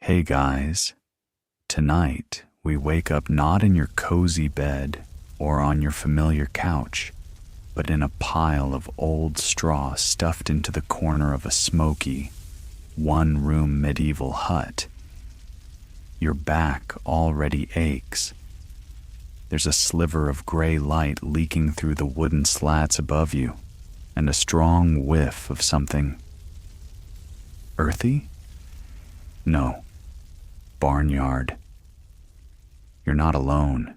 Hey guys, tonight we wake up not in your cozy bed or on your familiar couch, but in a pile of old straw stuffed into the corner of a smoky, one-room medieval hut. Your back already aches. There's a sliver of gray light leaking through the wooden slats above you, and a strong whiff of something earthy? No. Barnyard. You're not alone.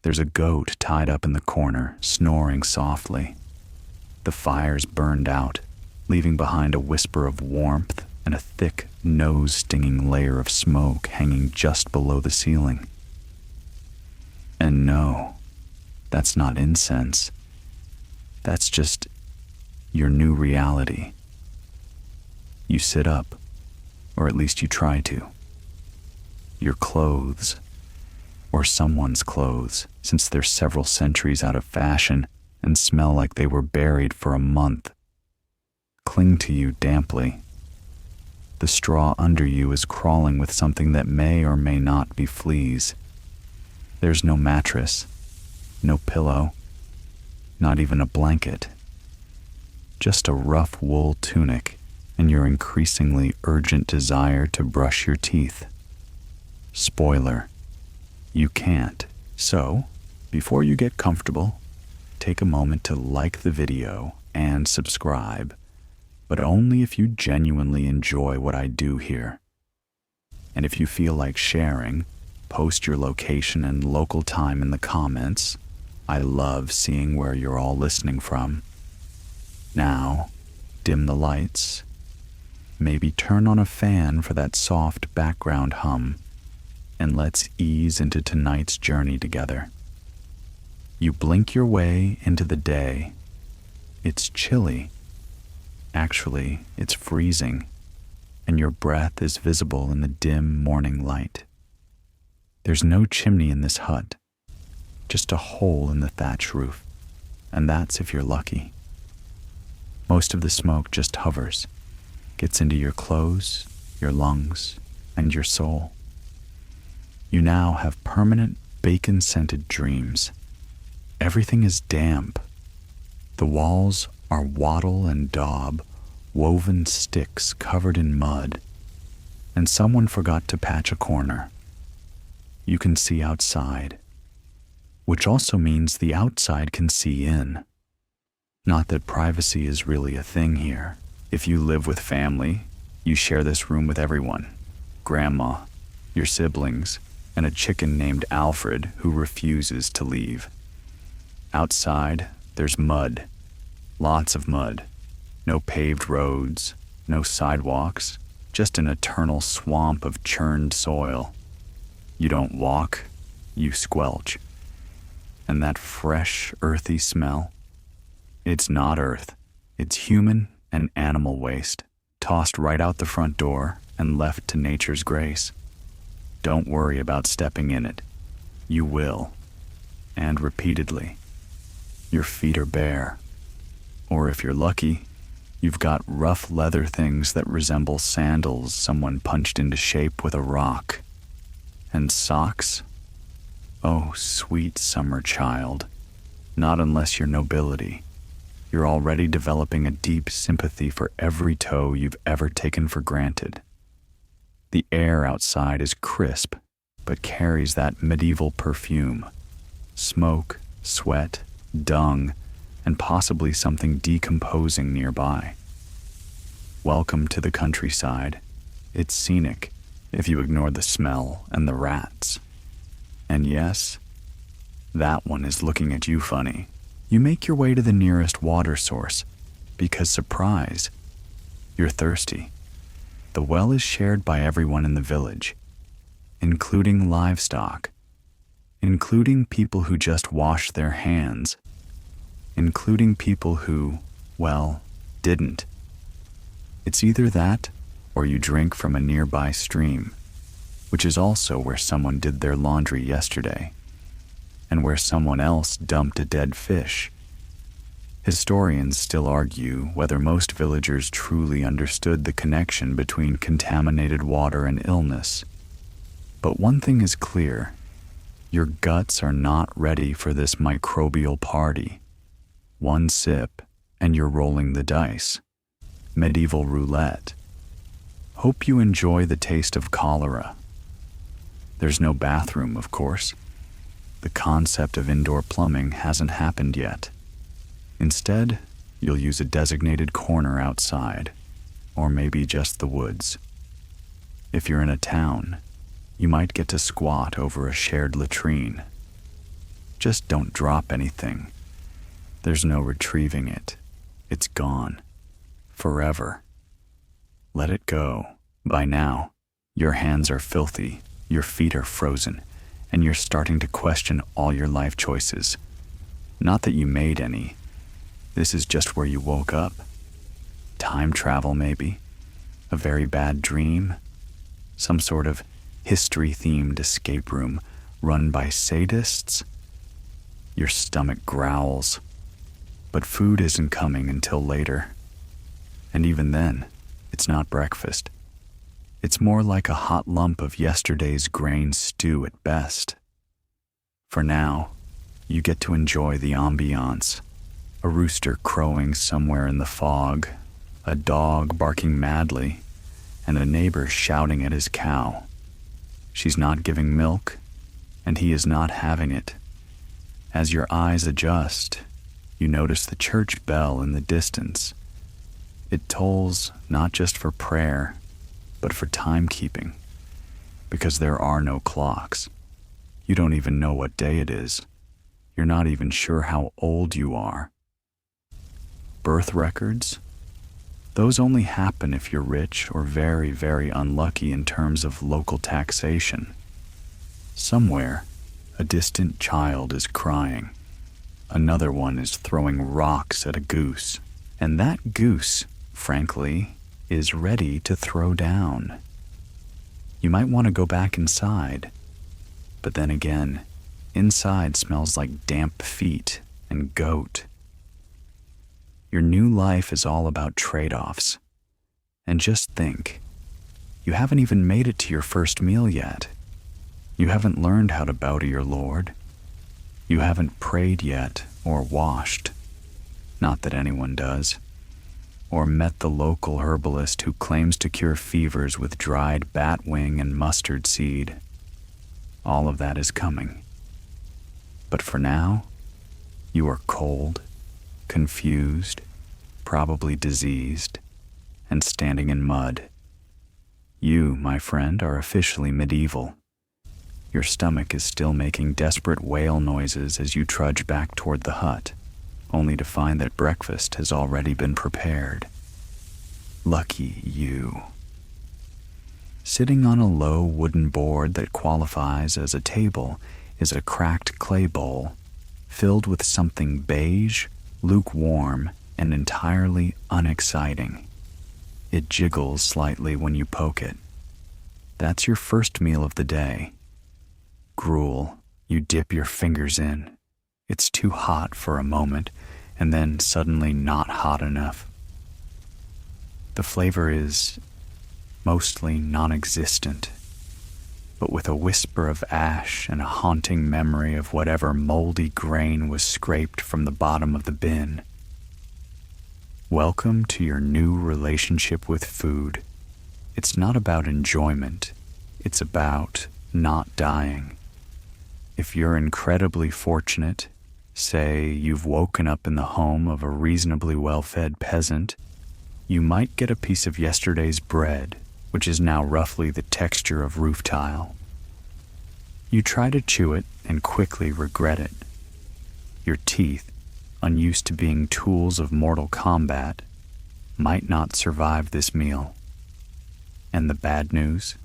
There's a goat tied up in the corner, snoring softly. The fire's burned out, leaving behind a whisper of warmth and a thick, nose-stinging layer of smoke hanging just below the ceiling. And no, that's not incense. That's just your new reality. You sit up, or at least you try to. Your clothes, or someone's clothes, since they're several centuries out of fashion and smell like they were buried for a month, cling to you damply. The straw under you is crawling with something that may or may not be fleas. There's no mattress, no pillow, not even a blanket. Just a rough wool tunic and your increasingly urgent desire to brush your teeth. Spoiler, you can't. So, before you get comfortable, take a moment to like the video and subscribe, but only if you genuinely enjoy what I do here. And if you feel like sharing, post your location and local time in the comments. I love seeing where you're all listening from. Now, dim the lights. Maybe turn on a fan for that soft background hum, and let's ease into tonight's journey together. You blink your way into the day. It's chilly. Actually, it's freezing, and your breath is visible in the dim morning light. There's no chimney in this hut, just a hole in the thatch roof, and that's if you're lucky. Most of the smoke just hovers, gets into your clothes, your lungs, and your soul. You now have permanent bacon-scented dreams. Everything is damp. The walls are wattle and daub, woven sticks covered in mud, and someone forgot to patch a corner. You can see outside, which also means the outside can see in. Not that privacy is really a thing here. If you live with family, you share this room with everyone. Grandma, your siblings, and a chicken named Alfred who refuses to leave. Outside, there's mud. Lots of mud. No paved roads, no sidewalks, just an eternal swamp of churned soil. You don't walk, you squelch. And that fresh, earthy smell? It's not earth. It's human and animal waste, tossed right out the front door and left to nature's grace. Don't worry about stepping in it. You will. And repeatedly. Your feet are bare. Or if you're lucky, you've got rough leather things that resemble sandals someone punched into shape with a rock. And socks? Oh, sweet summer child. Not unless you're nobility. You're already developing a deep sympathy for every toe you've ever taken for granted. The air outside is crisp, but carries that medieval perfume. Smoke, sweat, dung, and possibly something decomposing nearby. Welcome to the countryside. It's scenic, if you ignore the smell and the rats. And yes, that one is looking at you funny. You make your way to the nearest water source, because surprise, you're thirsty. The well is shared by everyone in the village, including livestock, including people who just wash their hands, including people who, well, didn't. It's either that or you drink from a nearby stream, which is also where someone did their laundry yesterday, and where someone else dumped a dead fish. Historians still argue whether most villagers truly understood the connection between contaminated water and illness. But one thing is clear: your guts are not ready for this microbial party. One sip, and you're rolling the dice. Medieval roulette. Hope you enjoy the taste of cholera. There's no bathroom, of course. The concept of indoor plumbing hasn't happened yet. Instead, you'll use a designated corner outside, or maybe just the woods. If you're in a town, you might get to squat over a shared latrine. Just don't drop anything. There's no retrieving it. It's gone. Forever. Let it go. By now, your hands are filthy, your feet are frozen, and you're starting to question all your life choices. Not that you made any. This is just where you woke up. Time travel, maybe. A very bad dream. Some sort of history-themed escape room run by sadists. Your stomach growls. But food isn't coming until later. And even then, it's not breakfast. It's more like a hot lump of yesterday's grain stew at best. For now, you get to enjoy the ambiance. A rooster crowing somewhere in the fog, a dog barking madly, and a neighbor shouting at his cow. She's not giving milk, and he is not having it. As your eyes adjust, you notice the church bell in the distance. It tolls not just for prayer, but for timekeeping, because there are no clocks. You don't even know what day it is. You're not even sure how old you are. Birth records? Those only happen if you're rich or very, very unlucky in terms of local taxation. Somewhere, a distant child is crying. Another one is throwing rocks at a goose. And that goose, frankly, is ready to throw down. You might want to go back inside. But then again, inside smells like damp feet and goat. Your new life is all about trade-offs. And just think, you haven't even made it to your first meal yet. You haven't learned how to bow to your Lord. You haven't prayed yet or washed. Not that anyone does. Or met the local herbalist who claims to cure fevers with dried batwing and mustard seed. All of that is coming. But for now, you are cold, confused, probably diseased, and standing in mud. You, my friend, are officially medieval. Your stomach is still making desperate wail noises as you trudge back toward the hut, only to find that breakfast has already been prepared. Lucky you. Sitting on a low wooden board that qualifies as a table is a cracked clay bowl filled with something beige, lukewarm, and entirely unexciting. It jiggles slightly when you poke it. That's your first meal of the day. Gruel you dip your fingers in. It's too hot for a moment, and then suddenly not hot enough. The flavor is mostly non-existent, but with a whisper of ash and a haunting memory of whatever moldy grain was scraped from the bottom of the bin. Welcome to your new relationship with food. It's not about enjoyment. It's about not dying. If you're incredibly fortunate, say you've woken up in the home of a reasonably well-fed peasant, you might get a piece of yesterday's bread, which is now roughly the texture of roof tile. You try to chew it and quickly regret it. Your teeth, unused to being tools of mortal combat, might not survive this meal. And the bad news?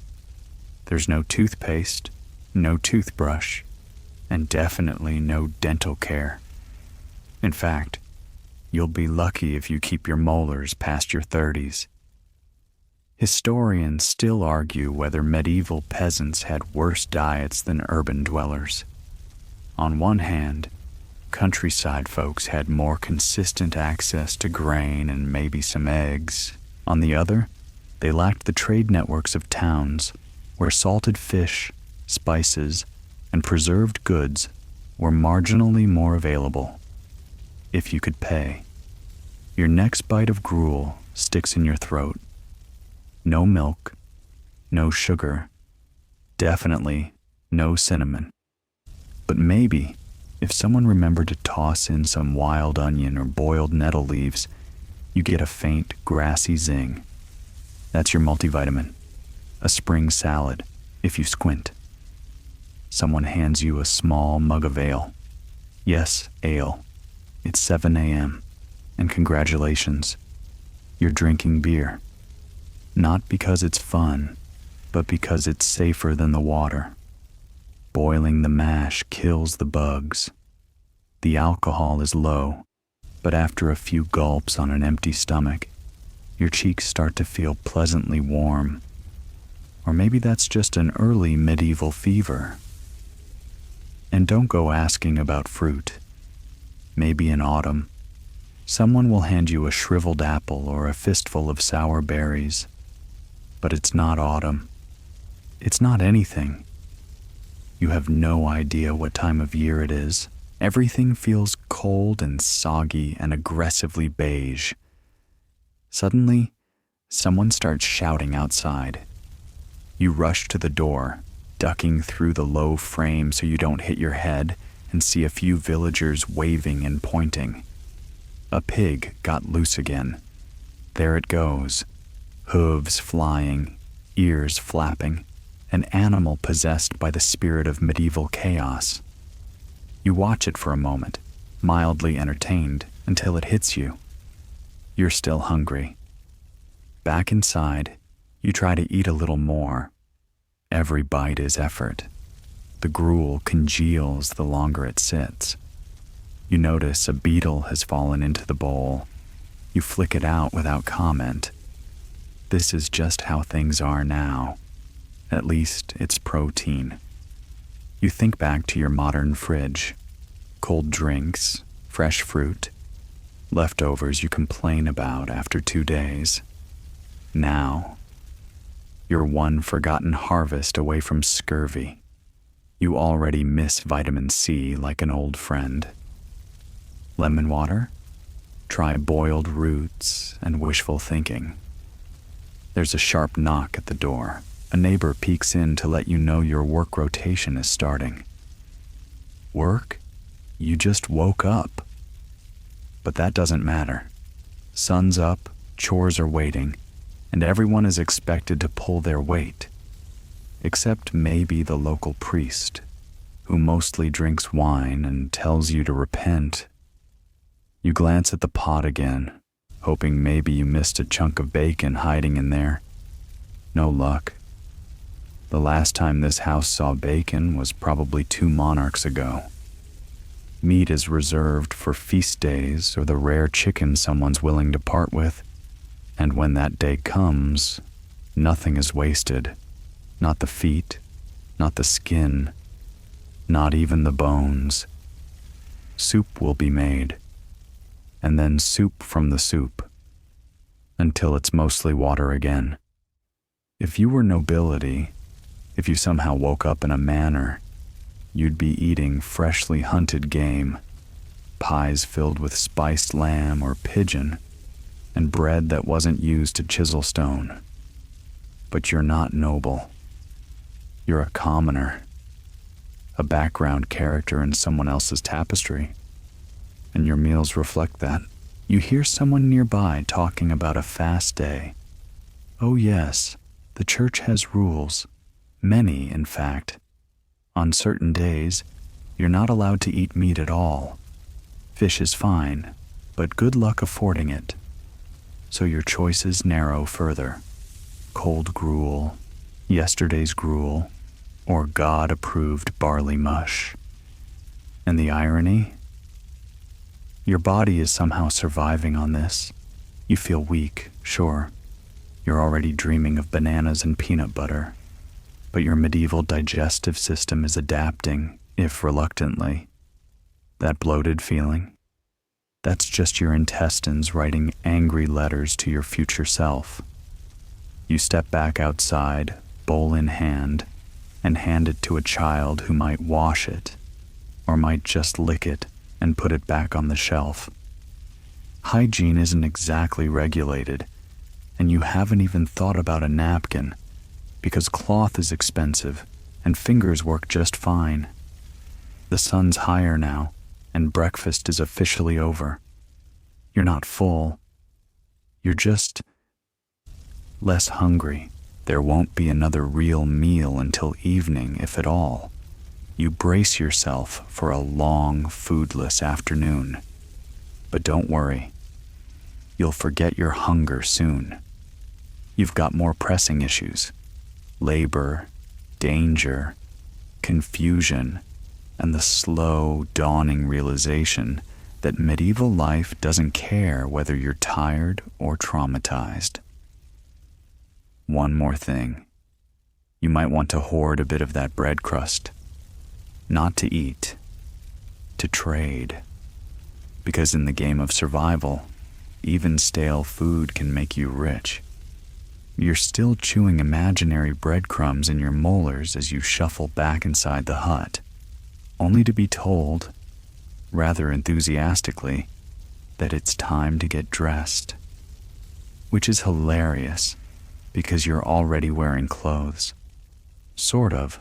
There's no toothpaste, no toothbrush, and definitely no dental care. In fact, you'll be lucky if you keep your molars past your 30s. Historians still argue whether medieval peasants had worse diets than urban dwellers. On one hand, Countryside folks had more consistent access to grain and maybe some eggs. On the other, they lacked the trade networks of towns, where salted fish, spices, and preserved goods were marginally more available, if you could pay. Your next bite of gruel sticks in your throat. No milk, no sugar, definitely no cinnamon. But maybe, if someone remembered to toss in some wild onion or boiled nettle leaves, you get a faint, grassy zing. That's your multivitamin, a spring salad, if you squint. Someone hands you a small mug of ale. Yes, ale. It's 7 a.m., and congratulations, you're drinking beer. Not because it's fun, but because it's safer than the water. Boiling the mash kills the bugs. The alcohol is low, but after a few gulps on an empty stomach, your cheeks start to feel pleasantly warm. Or maybe that's just an early medieval fever. And don't go asking about fruit. Maybe in autumn, someone will hand you a shriveled apple or a fistful of sour berries. But it's not autumn. It's not anything. You have no idea what time of year it is. Everything feels cold and soggy and aggressively beige. Suddenly, someone starts shouting outside. You rush to the door, ducking through the low frame so you don't hit your head, and see a few villagers waving and pointing. A pig got loose again. There it goes. Hooves flying, ears flapping, an animal possessed by the spirit of medieval chaos. You watch it for a moment, mildly entertained, until it hits you. You're still hungry. Back inside, you try to eat a little more. Every bite is effort. The gruel congeals the longer it sits. You notice a beetle has fallen into the bowl. You flick it out without comment. This is just how things are now. At least it's protein. You think back to your modern fridge. Cold drinks, fresh fruit, leftovers you complain about after 2 days. Now, you're one forgotten harvest away from scurvy. You already miss vitamin C like an old friend. Lemon water? Try boiled roots and wishful thinking. There's a sharp knock at the door. A neighbor peeks in to let you know your work rotation is starting. Work? You just woke up. But that doesn't matter. Sun's up, chores are waiting, and everyone is expected to pull their weight. Except maybe the local priest, who mostly drinks wine and tells you to repent. You glance at the pot again, hoping maybe you missed a chunk of bacon hiding in there. No luck. The last time this house saw bacon was probably 2 monarchs ago. Meat is reserved for feast days or the rare chicken someone's willing to part with. And when that day comes, nothing is wasted. Not the feet, not the skin, not even the bones. Soup will be made, and then soup from the soup, until it's mostly water again. If you were nobility, if you somehow woke up in a manor, you'd be eating freshly hunted game, pies filled with spiced lamb or pigeon, and bread that wasn't used to chisel stone. But you're not noble. You're a commoner, a background character in someone else's tapestry, and your meals reflect that. You hear someone nearby talking about a fast day. Oh yes, the church has rules, many in fact. On certain days, you're not allowed to eat meat at all. Fish is fine, but good luck affording it. So your choices narrow further. Cold gruel, yesterday's gruel, or God-approved barley mush. And the irony? Your body is somehow surviving on this. You feel weak, sure. You're already dreaming of bananas and peanut butter. But your medieval digestive system is adapting, if reluctantly. That bloated feeling? That's just your intestines writing angry letters to your future self. You step back outside, bowl in hand, and hand it to a child who might wash it, or might just lick it and put it back on the shelf. Hygiene isn't exactly regulated, and you haven't even thought about a napkin, because cloth is expensive and fingers work just fine. The sun's higher now, and breakfast is officially over. You're not full. You're just less hungry. There won't be another real meal until evening, if at all. You brace yourself for a long, foodless afternoon. But don't worry. You'll forget your hunger soon. You've got more pressing issues. Labor, danger, confusion, and the slow, dawning realization that medieval life doesn't care whether you're tired or traumatized. One more thing. You might want to hoard a bit of that bread crust. Not to eat, to trade. Because in the game of survival, even stale food can make you rich. You're still chewing imaginary breadcrumbs in your molars as you shuffle back inside the hut, only to be told, rather enthusiastically, that it's time to get dressed. Which is hilarious, because you're already wearing clothes. Sort of.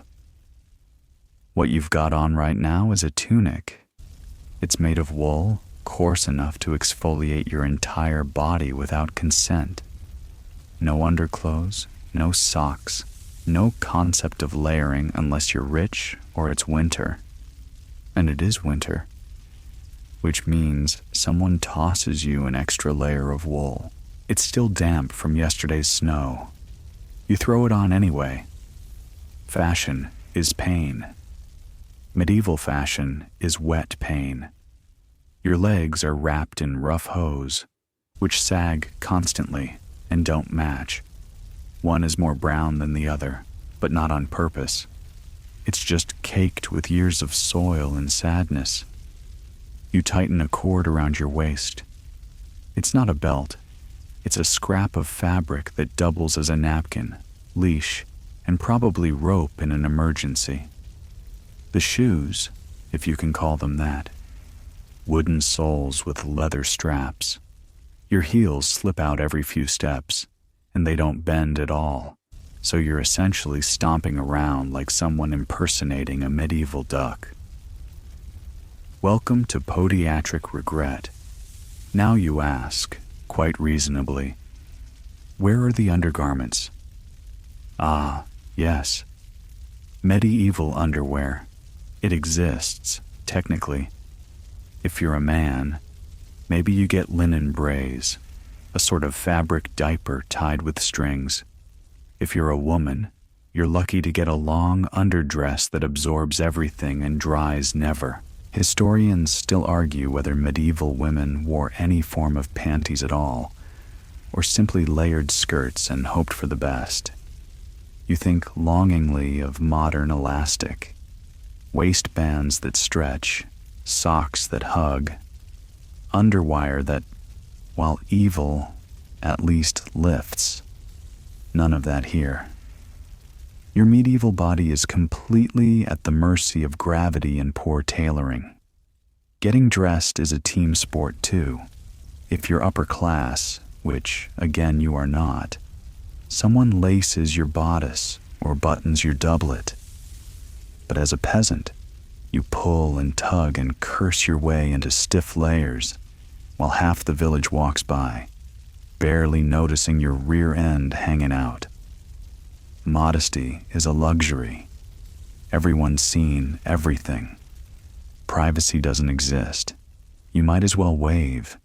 What you've got on right now is a tunic. It's made of wool, coarse enough to exfoliate your entire body without consent. No underclothes, no socks, no concept of layering unless you're rich or it's winter. And it is winter. Which means someone tosses you an extra layer of wool. It's still damp from yesterday's snow. You throw it on anyway. Fashion is pain. Medieval fashion is wet pain. Your legs are wrapped in rough hose, which sag constantly and don't match. One is more brown than the other, but not on purpose. It's just caked with years of soil and sadness. You tighten a cord around your waist. It's not a belt. It's a scrap of fabric that doubles as a napkin, leash, and probably rope in an emergency. The shoes, if you can call them that. Wooden soles with leather straps. Your heels slip out every few steps, and they don't bend at all, so you're essentially stomping around like someone impersonating a medieval duck. Welcome to podiatric regret. Now you ask, quite reasonably, where are the undergarments? Ah, yes. Medieval underwear. It exists, technically. If you're a man, maybe you get linen brays, a sort of fabric diaper tied with strings. If you're a woman, you're lucky to get a long underdress that absorbs everything and dries never. Historians still argue whether medieval women wore any form of panties at all, or simply layered skirts and hoped for the best. You think longingly of modern elastic, waistbands that stretch, socks that hug, underwire that, while evil, at least lifts. None of that here. Your medieval body is completely at the mercy of gravity and poor tailoring. Getting dressed is a team sport too. If you're upper class, which, again, you are not, someone laces your bodice or buttons your doublet. But as a peasant, you pull and tug and curse your way into stiff layers, while half the village walks by, barely noticing your rear end hanging out. Modesty is a luxury. Everyone's seen everything. Privacy doesn't exist. You might as well wave.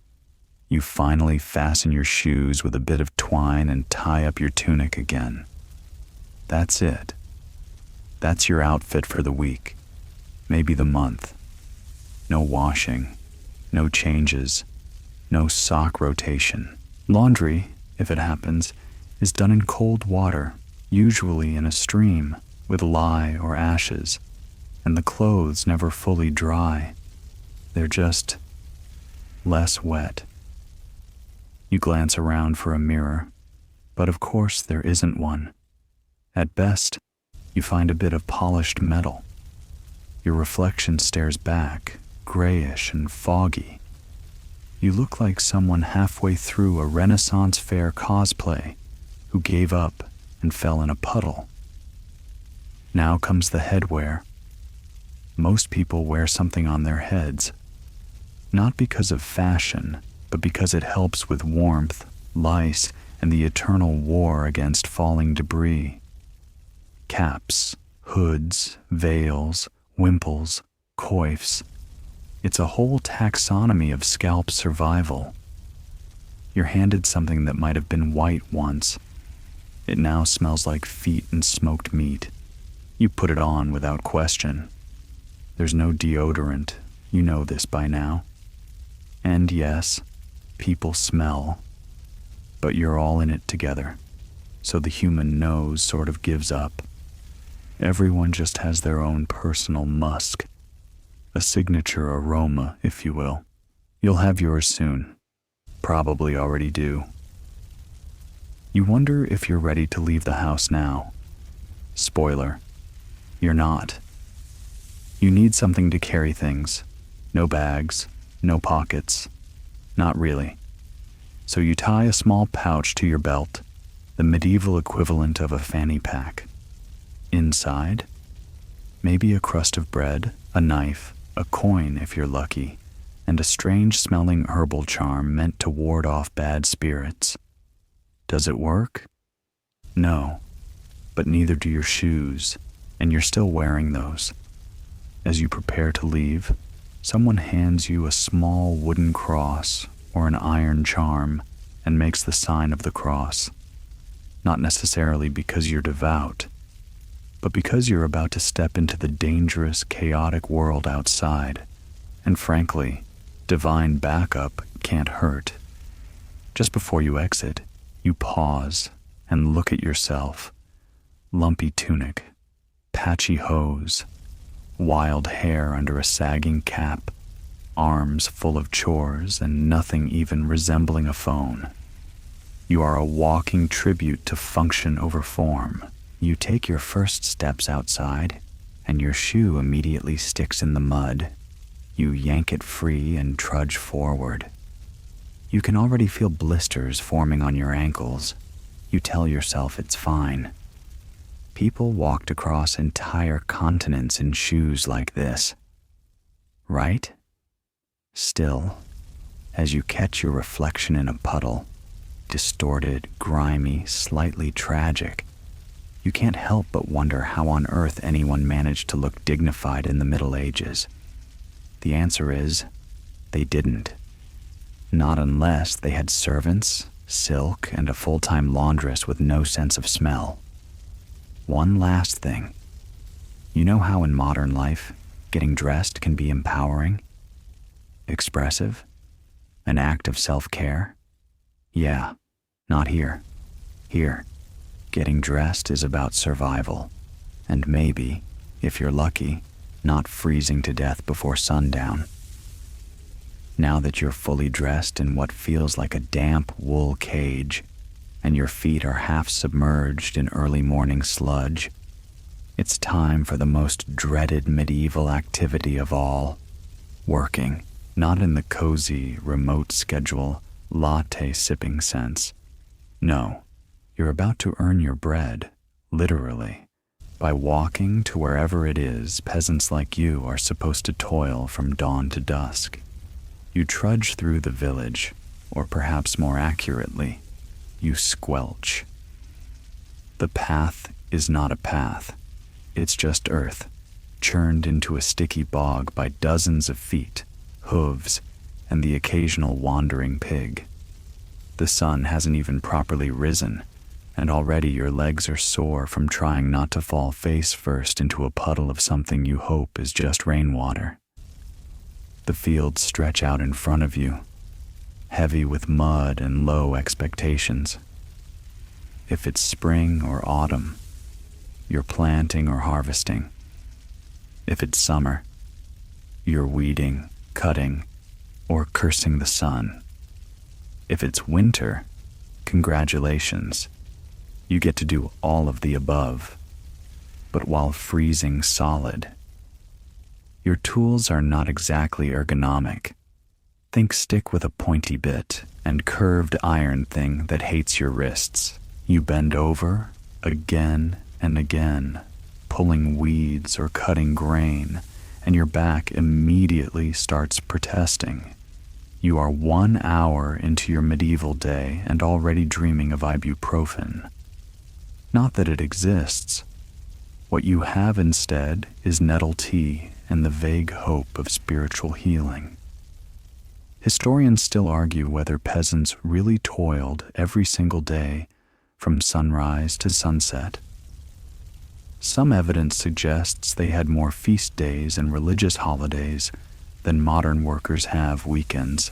You finally fasten your shoes with a bit of twine and tie up your tunic again. That's it. That's your outfit for the week, maybe the month. No washing, no changes, no sock rotation. Laundry, if it happens, is done in cold water, usually in a stream with lye or ashes, and the clothes never fully dry. They're just less wet. You glance around for a mirror, but of course there isn't one. At best, you find a bit of polished metal. Your reflection stares back, grayish and foggy. You look like someone halfway through a Renaissance fair cosplay who gave up and fell in a puddle. Now comes the headwear. Most people wear something on their heads, not because of fashion, but because it helps with warmth, lice, and the eternal war against falling debris. Caps, hoods, veils, wimples, coifs. It's a whole taxonomy of scalp survival. You're handed something that might have been white once. It now smells like feet and smoked meat. You put it on without question. There's no deodorant. You know this by now. And yes, people smell. But you're all in it together. So the human nose sort of gives up. Everyone just has their own personal musk. A signature aroma, if you will. You'll have yours soon. Probably already do. You wonder if you're ready to leave the house now. Spoiler, you're not. You need something to carry things. No bags, no pockets. Not really. So you tie a small pouch to your belt, the medieval equivalent of a fanny pack. Inside, maybe a crust of bread, a knife, a coin if you're lucky, and a strange-smelling herbal charm meant to ward off bad spirits. Does it work? No, but neither do your shoes, and you're still wearing those. As you prepare to leave, someone hands you a small wooden cross or an iron charm and makes the sign of the cross. Not necessarily because you're devout, but because you're about to step into the dangerous, chaotic world outside. And frankly, divine backup can't hurt. Just before you exit, you pause and look at yourself. Lumpy tunic, patchy hose, wild hair under a sagging cap, arms full of chores and nothing even resembling a phone. You are a walking tribute to function over form. You take your first steps outside, and your shoe immediately sticks in the mud. You yank it free and trudge forward. You can already feel blisters forming on your ankles. You tell yourself it's fine. People walked across entire continents in shoes like this. Right? Still, as you catch your reflection in a puddle, distorted, grimy, slightly tragic, you can't help but wonder how on earth anyone managed to look dignified in the Middle Ages. The answer is, they didn't. Not unless they had servants, silk, and a full-time laundress with no sense of smell. One last thing. You know how in modern life, getting dressed can be empowering? Expressive? An act of self-care? Yeah, not here. Here, getting dressed is about survival. And maybe, if you're lucky, not freezing to death before sundown. Now that you're fully dressed in what feels like a damp wool cage, and your feet are half submerged in early morning sludge, it's time for the most dreaded medieval activity of all, working, not in the cozy, remote schedule, latte-sipping sense. No, you're about to earn your bread, literally, by walking to wherever it is peasants like you are supposed to toil from dawn to dusk. You trudge through the village, or perhaps more accurately, you squelch. The path is not a path. It's just earth, churned into a sticky bog by dozens of feet, hooves, and the occasional wandering pig. The sun hasn't even properly risen, and already your legs are sore from trying not to fall face first into a puddle of something you hope is just rainwater. The fields stretch out in front of you, heavy with mud and low expectations. If it's spring or autumn, you're planting or harvesting. If it's summer, you're weeding, cutting, or cursing the sun. If it's winter, congratulations. You get to do all of the above, but while freezing solid. Your tools are not exactly ergonomic. Think stick with a pointy bit and curved iron thing that hates your wrists. You bend over again and again, pulling weeds or cutting grain, and your back immediately starts protesting. You are 1 hour into your medieval day and already dreaming of ibuprofen. Not that it exists. What you have instead is nettle tea and the vague hope of spiritual healing. Historians still argue whether peasants really toiled every single day from sunrise to sunset. Some evidence suggests they had more feast days and religious holidays than modern workers have weekends.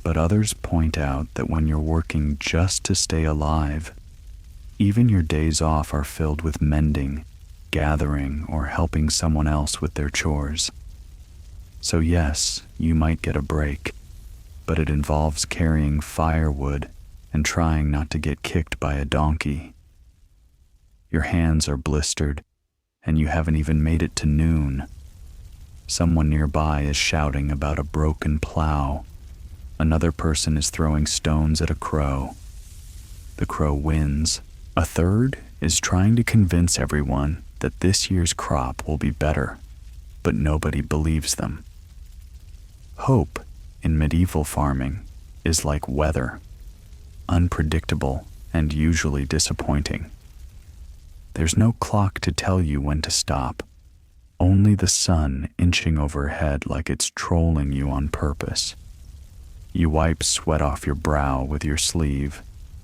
But others point out that when you're working just to stay alive, even your days off are filled with mending, gathering, or helping someone else with their chores. So yes, you might get a break, but it involves carrying firewood and trying not to get kicked by a donkey. Your hands are blistered, and you haven't even made it to noon. Someone nearby is shouting about a broken plow. Another person is throwing stones at a crow. The crow wins. A third is trying to convince everyone that this year's crop will be better, but nobody believes them. Hope in medieval farming is like weather, unpredictable and usually disappointing. There's no clock to tell you when to stop, only the sun inching overhead like it's trolling you on purpose. You wipe sweat off your brow with your sleeve,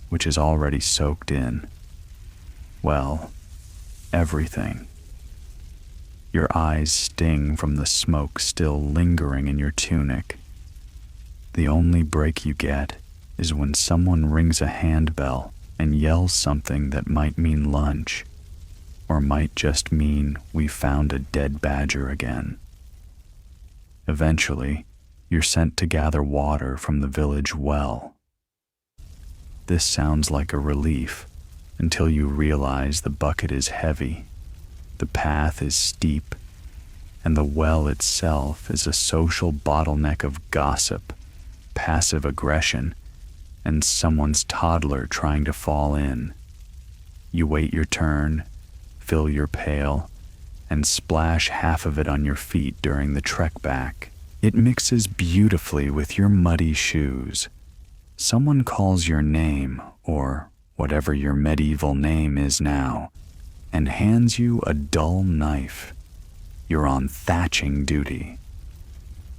which is already soaked in. Well, everything. Your eyes sting from the smoke still lingering in your tunic. The only break you get is when someone rings a handbell and yells something that might mean lunch, or might just mean we found a dead badger again. Eventually, you're sent to gather water from the village well. This sounds like a relief until you realize the bucket is heavy, the path is steep, and the well itself is a social bottleneck of gossip, passive aggression, and someone's toddler trying to fall in. You wait your turn, fill your pail, and splash half of it on your feet during the trek back. It mixes beautifully with your muddy shoes. Someone calls your name, or whatever your medieval name is now, and hands you a dull knife. You're on thatching duty.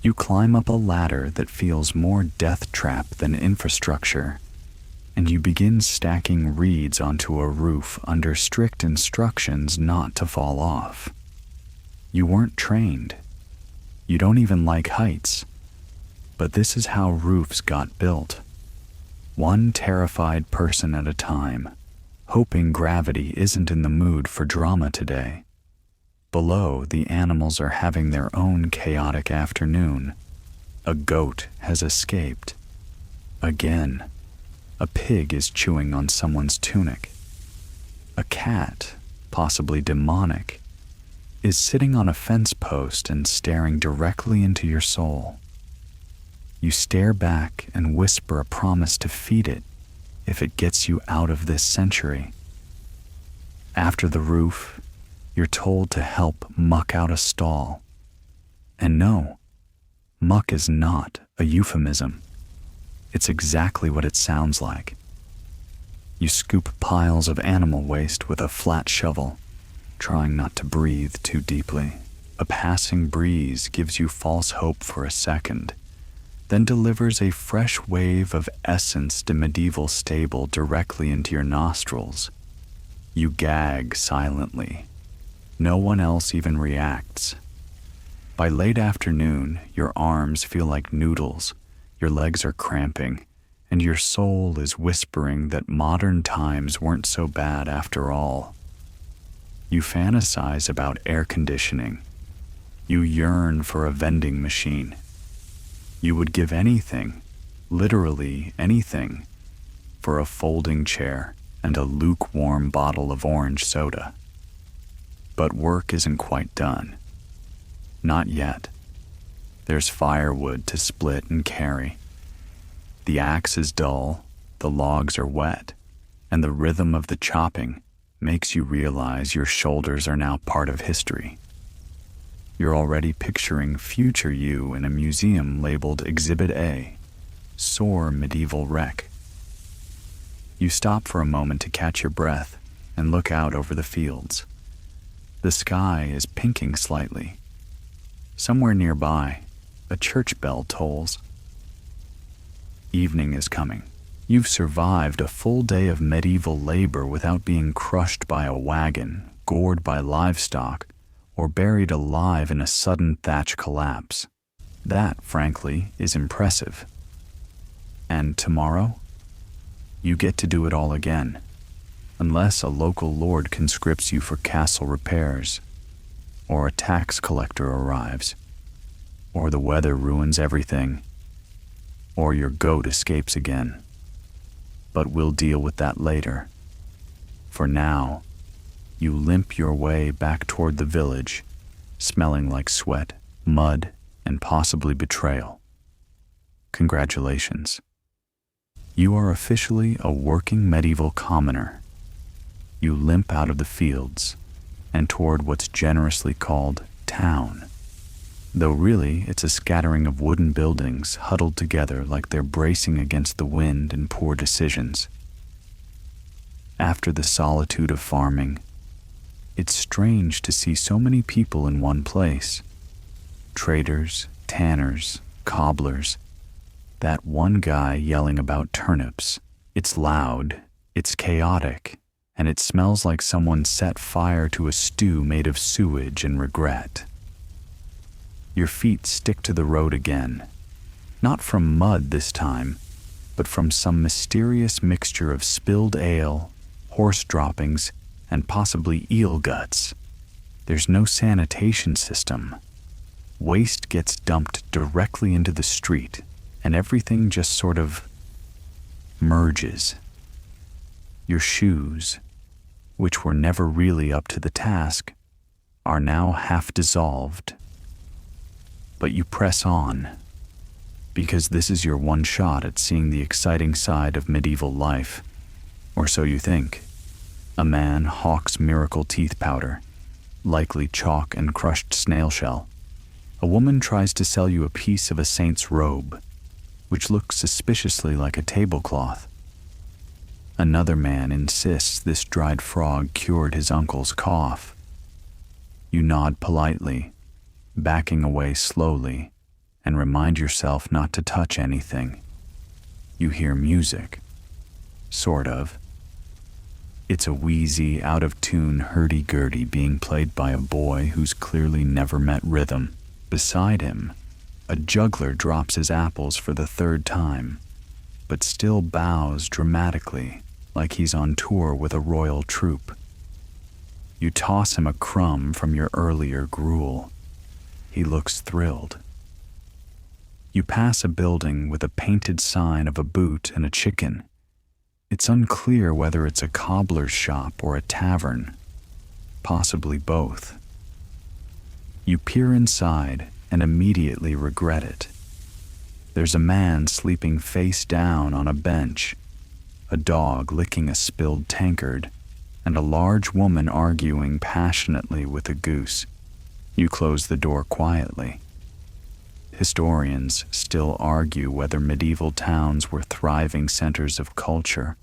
You climb up a ladder that feels more death trap than infrastructure, and you begin stacking reeds onto a roof under strict instructions not to fall off. You weren't trained. You don't even like heights. But this is how roofs got built. One terrified person at a time, hoping gravity isn't in the mood for drama today. Below, the animals are having their own chaotic afternoon. A goat has escaped. Again, a pig is chewing on someone's tunic. A cat, possibly demonic, is sitting on a fence post and staring directly into your soul. You stare back and whisper a promise to feed it if it gets you out of this century. After the roof, you're told to help muck out a stall. And no, muck is not a euphemism. It's exactly what it sounds like. You scoop piles of animal waste with a flat shovel, trying not to breathe too deeply. A passing breeze gives you false hope for a second, then delivers a fresh wave of essence to medieval stable directly into your nostrils. You gag silently. No one else even reacts. By late afternoon, your arms feel like noodles, your legs are cramping, and your soul is whispering that modern times weren't so bad after all. You fantasize about air conditioning. You yearn for a vending machine. You would give anything, literally anything, for a folding chair and a lukewarm bottle of orange soda. But work isn't quite done. Not yet. There's firewood to split and carry. The axe is dull, the logs are wet, and the rhythm of the chopping makes you realize your shoulders are now part of history. You're already picturing future you in a museum labeled Exhibit A, Sore Medieval Wreck. You stop for a moment to catch your breath and look out over the fields. The sky is pinking slightly. Somewhere nearby, a church bell tolls. Evening is coming. You've survived a full day of medieval labor without being crushed by a wagon, gored by livestock, or buried alive in a sudden thatch collapse. That, frankly, is impressive. And tomorrow? You get to do it all again, unless a local lord conscripts you for castle repairs, or a tax collector arrives, or the weather ruins everything, or your goat escapes again. But we'll deal with that later. For now, you limp your way back toward the village, smelling like sweat, mud, and possibly betrayal. Congratulations. You are officially a working medieval commoner. You limp out of the fields and toward what's generously called town, though really it's a scattering of wooden buildings huddled together like they're bracing against the wind and poor decisions. After the solitude of farming, it's strange to see so many people in one place. Traders, tanners, cobblers, that one guy yelling about turnips. It's loud, it's chaotic, and it smells like someone set fire to a stew made of sewage and regret. Your feet stick to the road again, not from mud this time, but from some mysterious mixture of spilled ale, horse droppings, and possibly eel guts. There's no sanitation system. Waste gets dumped directly into the street, and everything just sort of merges. Your shoes, which were never really up to the task, are now half dissolved. But you press on, because this is your one shot at seeing the exciting side of medieval life, or so you think. A man hawks miracle teeth powder, likely chalk and crushed snail shell. A woman tries to sell you a piece of a saint's robe, which looks suspiciously like a tablecloth. Another man insists this dried frog cured his uncle's cough. You nod politely, backing away slowly, and remind yourself not to touch anything. You hear music. Sort of. It's a wheezy, out-of-tune hurdy-gurdy being played by a boy who's clearly never met rhythm. Beside him, a juggler drops his apples for the third time, but still bows dramatically like he's on tour with a royal troupe. You toss him a crumb from your earlier gruel. He looks thrilled. You pass a building with a painted sign of a boot and a chicken. It's unclear whether it's a cobbler's shop or a tavern, possibly both. You peer inside and immediately regret it. There's a man sleeping face down on a bench, a dog licking a spilled tankard, and a large woman arguing passionately with a goose. You close the door quietly. Historians still argue whether medieval towns were thriving centers of culture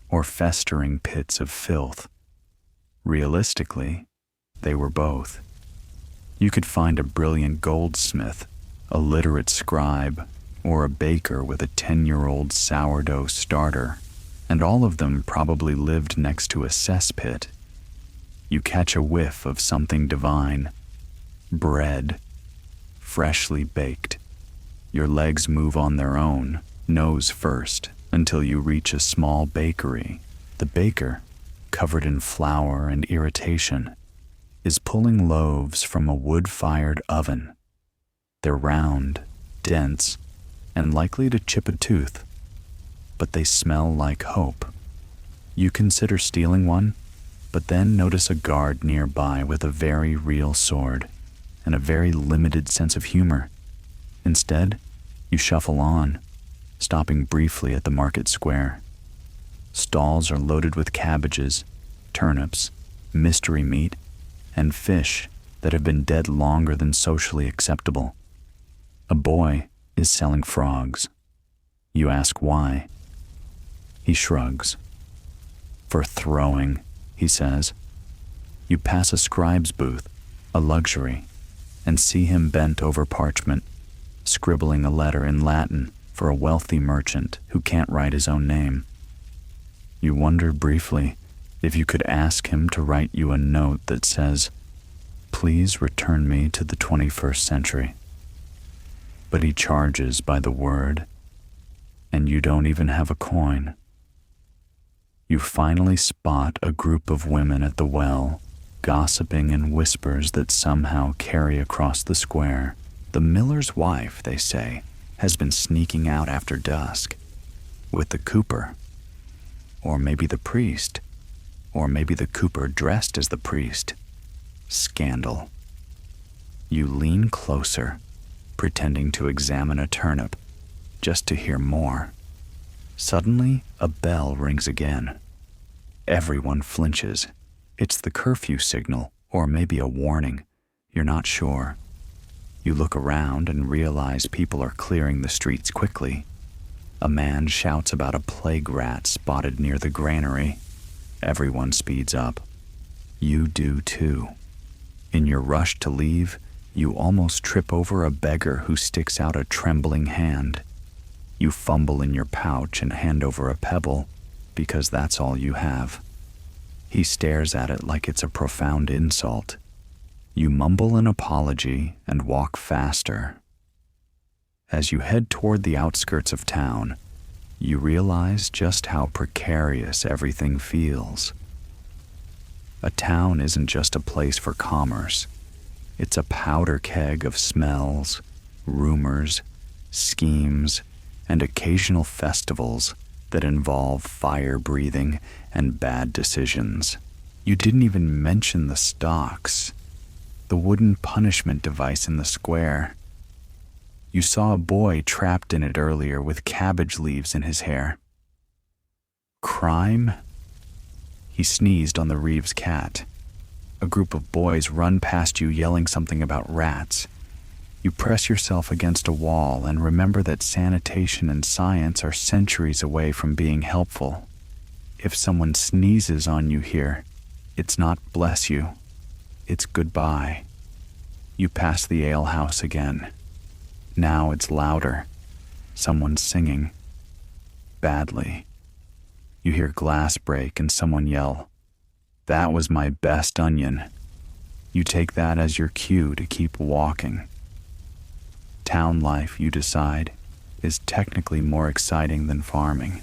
or festering pits of filth. Realistically, they were both. You could find a brilliant goldsmith, a literate scribe, or a baker with a 10-year-old sourdough starter, and all of them probably lived next to a cesspit. You catch a whiff of something divine. Bread, freshly baked. Your legs move on their own, nose first, until you reach a small bakery. The baker, covered in flour and irritation, is pulling loaves from a wood-fired oven. They're round, dense, and likely to chip a tooth, but they smell like hope. You consider stealing one, but then notice a guard nearby with a very real sword and a very limited sense of humor. Instead, you shuffle on, stopping briefly at the market square. Stalls are loaded with cabbages, turnips, mystery meat, and fish that have been dead longer than socially acceptable. A boy is selling frogs. You ask why. He shrugs. For throwing, he says. You pass a scribe's booth, a luxury, and see him bent over parchment, scribbling a letter in Latin for a wealthy merchant who can't write his own name. You wonder briefly if you could ask him to write you a note that says, "Please return me to the 21st century." But he charges by the word, and you don't even have a coin. You finally spot a group of women at the well, gossiping in whispers that somehow carry across the square. The miller's wife, they say, has been sneaking out after dusk with the cooper. Or maybe the priest. Or maybe the cooper dressed as the priest. Scandal. You lean closer, pretending to examine a turnip, just to hear more. Suddenly, a bell rings again. Everyone flinches. It's the curfew signal, or maybe a warning. You're not sure. You look around and realize people are clearing the streets quickly. A man shouts about a plague rat spotted near the granary. Everyone speeds up. You do too. In your rush to leave, you almost trip over a beggar who sticks out a trembling hand. You fumble in your pouch and hand over a pebble, because that's all you have. He stares at it like it's a profound insult. You mumble an apology and walk faster. As you head toward the outskirts of town, you realize just how precarious everything feels. A town isn't just a place for commerce. It's a powder keg of smells, rumors, schemes, and occasional festivals that involve fire breathing and bad decisions. You didn't even mention the stocks, the wooden punishment device in the square. You saw a boy trapped in it earlier with cabbage leaves in his hair. Crime? He sneezed on the Reeves cat. A group of boys run past you yelling something about rats. You press yourself against a wall and remember that sanitation and science are centuries away from being helpful. If someone sneezes on you here, it's not bless you, it's goodbye. You pass the alehouse again. Now it's louder. Someone's singing. Badly. You hear glass break and someone yell, "That was my best onion." You take that as your cue to keep walking. Town life, you decide, is technically more exciting than farming,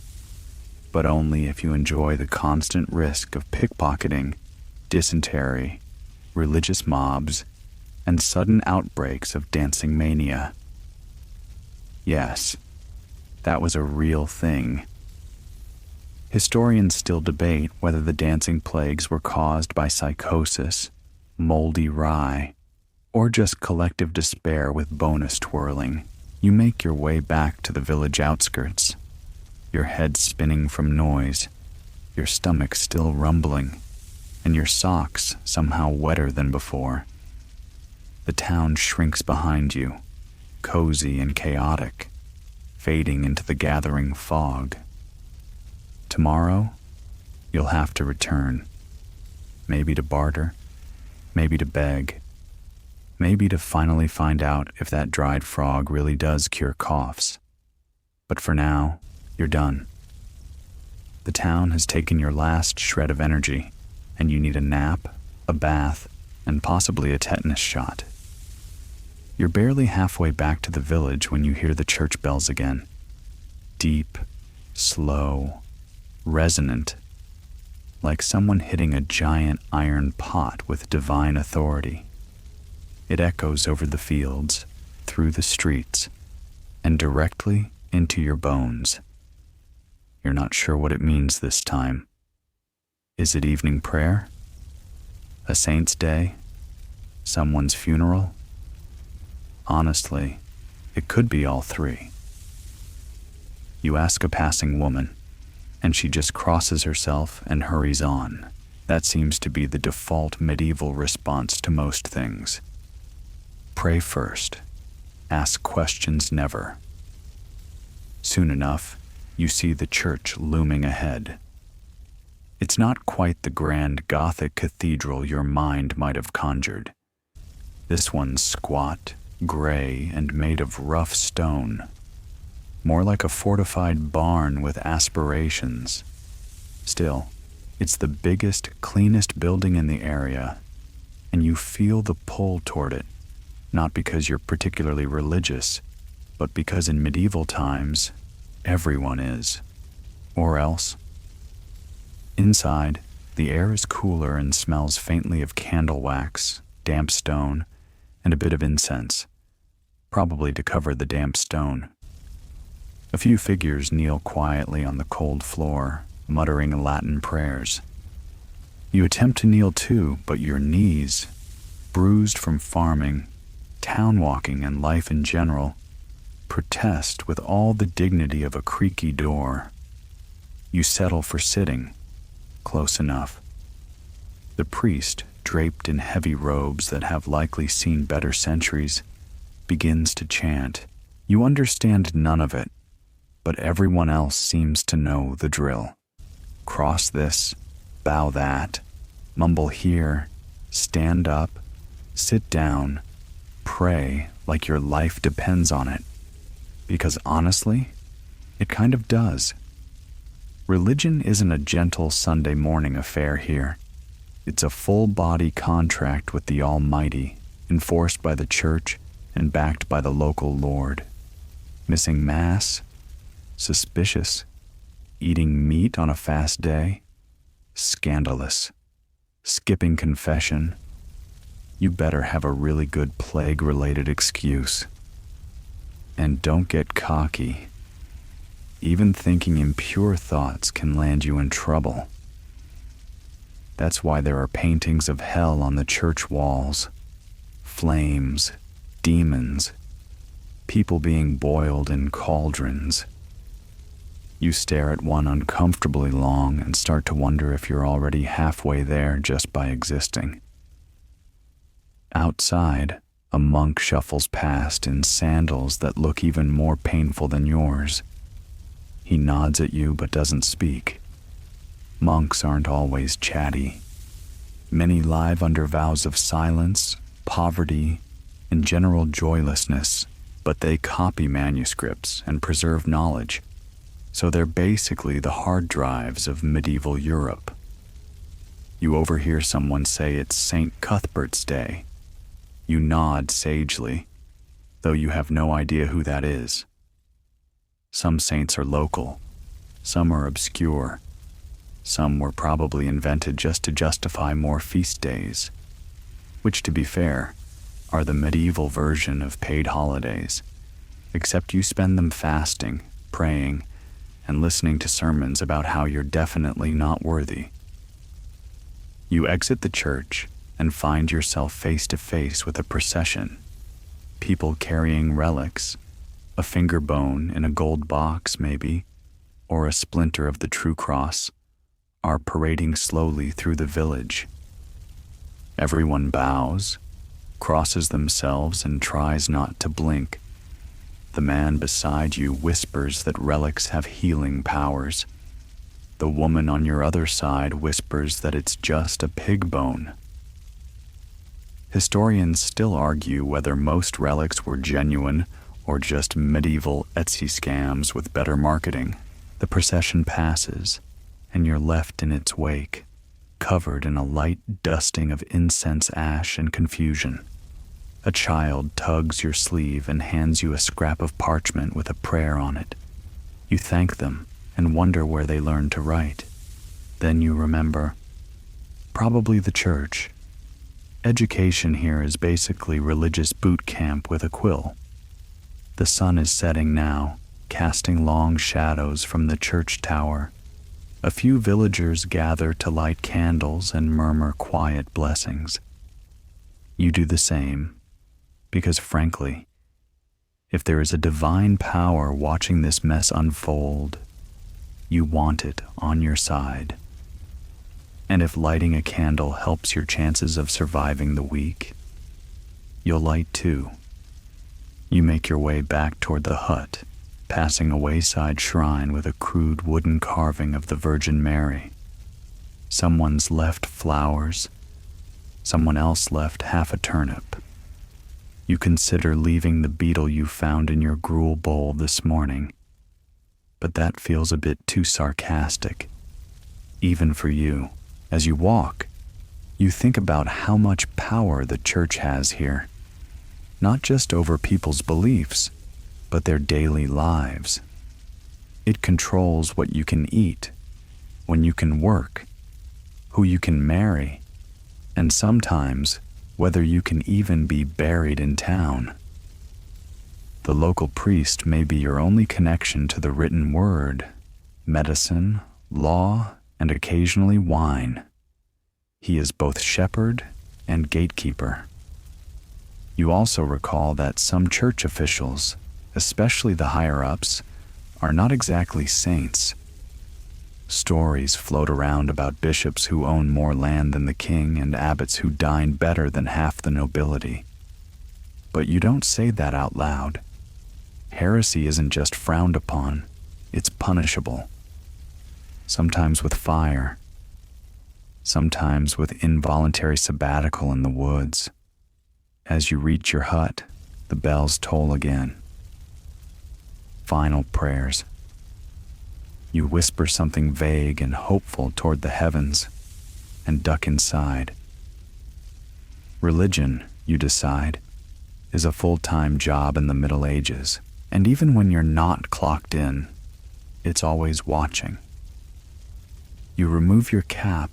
but only if you enjoy the constant risk of pickpocketing, dysentery, religious mobs, and sudden outbreaks of dancing mania. Yes, that was a real thing. Historians still debate whether the dancing plagues were caused by psychosis, moldy rye, or just collective despair with bonus twirling. You make your way back to the village outskirts, your head spinning from noise, your stomach still rumbling, and your socks somehow wetter than before. The town shrinks behind you, cozy and chaotic, fading into the gathering fog. Tomorrow, you'll have to return. Maybe to barter, maybe to beg, maybe to finally find out if that dried frog really does cure coughs. But for now, you're done. The town has taken your last shred of energy, and you need a nap, a bath, and possibly a tetanus shot. You're barely halfway back to the village when you hear the church bells again. Deep, slow, resonant, like someone hitting a giant iron pot with divine authority. It echoes over the fields, through the streets, and directly into your bones. You're not sure what it means this time. Is it evening prayer? A saint's day? Someone's funeral? Honestly, it could be all three. You ask a passing woman, and she just crosses herself and hurries on. That seems to be the default medieval response to most things. Pray first. Ask questions never. Soon enough, you see the church looming ahead. It's not quite the grand Gothic cathedral your mind might have conjured. This one's squat, gray, and made of rough stone. More like a fortified barn with aspirations. Still, it's the biggest, cleanest building in the area, and you feel the pull toward it, not because you're particularly religious, but because in medieval times, everyone is. Or else. Inside, the air is cooler and smells faintly of candle wax, damp stone, and a bit of incense, probably to cover the damp stone. A few figures kneel quietly on the cold floor, muttering Latin prayers. You attempt to kneel too, but your knees, bruised from farming, town walking, and life in general, protest with all the dignity of a creaky door. You settle for sitting, close enough. The priest, draped in heavy robes that have likely seen better centuries, begins to chant. You understand none of it, but everyone else seems to know the drill. Cross this, bow that, mumble here, stand up, sit down, pray like your life depends on it. Because honestly, it kind of does. Religion isn't a gentle Sunday morning affair here. It's a full-body contract with the Almighty, enforced by the church and backed by the local lord. Missing Mass? Suspicious. Eating meat on a fast day? Scandalous. Skipping confession? You better have a really good plague-related excuse. And don't get cocky. Even thinking impure thoughts can land you in trouble. That's why there are paintings of hell on the church walls. Flames, demons, people being boiled in cauldrons. You stare at one uncomfortably long and start to wonder if you're already halfway there just by existing. Outside, a monk shuffles past in sandals that look even more painful than yours. He nods at you but doesn't speak. Monks aren't always chatty. Many live under vows of silence, poverty, and general joylessness, but they copy manuscripts and preserve knowledge, so they're basically the hard drives of medieval Europe. You overhear someone say it's St. Cuthbert's Day. You nod sagely, though you have no idea who that is. Some saints are local, some are obscure, some were probably invented just to justify more feast days, which, to be fair, are the medieval version of paid holidays, except you spend them fasting, praying, and listening to sermons about how you're definitely not worthy. You exit the church and find yourself face to face with a procession, people carrying relics, a finger bone in a gold box maybe, or a splinter of the true cross, are parading slowly through the village. Everyone bows, crosses themselves, and tries not to blink. The man beside you whispers that relics have healing powers. The woman on your other side whispers that it's just a pig bone. Historians still argue whether most relics were genuine or just medieval Etsy scams with better marketing. The procession passes, and you're left in its wake, covered in a light dusting of incense ash and confusion. A child tugs your sleeve and hands you a scrap of parchment with a prayer on it. You thank them and wonder where they learned to write. then you remember. Probably the church. Education here is basically religious boot camp with a quill. The sun is setting now, casting long shadows from the church tower. A few villagers gather to light candles and murmur quiet blessings. You do the same, because frankly, if there is a divine power watching this mess unfold, you want it on your side. And if lighting a candle helps your chances of surviving the week, you'll light too. You make your way back toward the hut, passing a wayside shrine with a crude wooden carving of the Virgin Mary. Someone's left flowers, someone else left half a turnip. You consider leaving the beetle you found in your gruel bowl this morning, but that feels a bit too sarcastic, even for you. As you walk, you think about how much power the church has here, not just over people's beliefs, but their daily lives. It controls what you can eat, when you can work, who you can marry, and sometimes whether you can even be buried in town. The local priest may be your only connection to the written word, medicine, law, and occasionally wine. He is both shepherd and gatekeeper. You also recall that some church officials, especially the higher-ups, are not exactly saints. Stories float around about bishops who own more land than the king and abbots who dine better than half the nobility. But you don't say that out loud. Heresy isn't just frowned upon, it's punishable. Sometimes with fire, sometimes with involuntary sabbatical in the woods. As you reach your hut, the bells toll again. Final prayers. You whisper something vague and hopeful toward the heavens and duck inside. Religion, you decide, is a full-time job in the Middle Ages, and even when you're not clocked in, it's always watching. You remove your cap,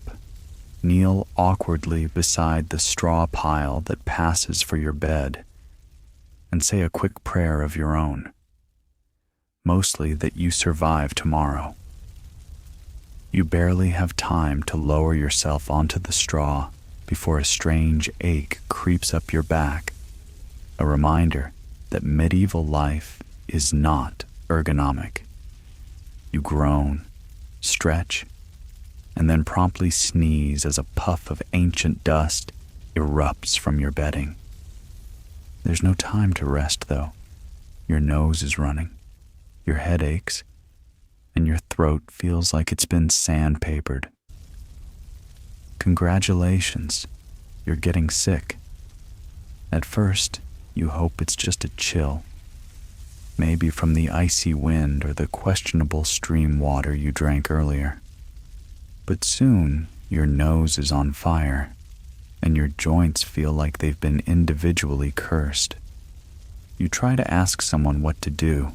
kneel awkwardly beside the straw pile that passes for your bed, and say a quick prayer of your own. Mostly that you survive tomorrow. You barely have time to lower yourself onto the straw before a strange ache creeps up your back, a reminder that medieval life is not ergonomic. You groan, stretch, and then promptly sneeze as a puff of ancient dust erupts from your bedding. There's no time to rest, though. Your nose is running. Your head aches, and your throat feels like it's been sandpapered. Congratulations, you're getting sick. At first, you hope it's just a chill, maybe from the icy wind or the questionable stream water you drank earlier. But soon, your nose is on fire, and your joints feel like they've been individually cursed. You try to ask someone what to do,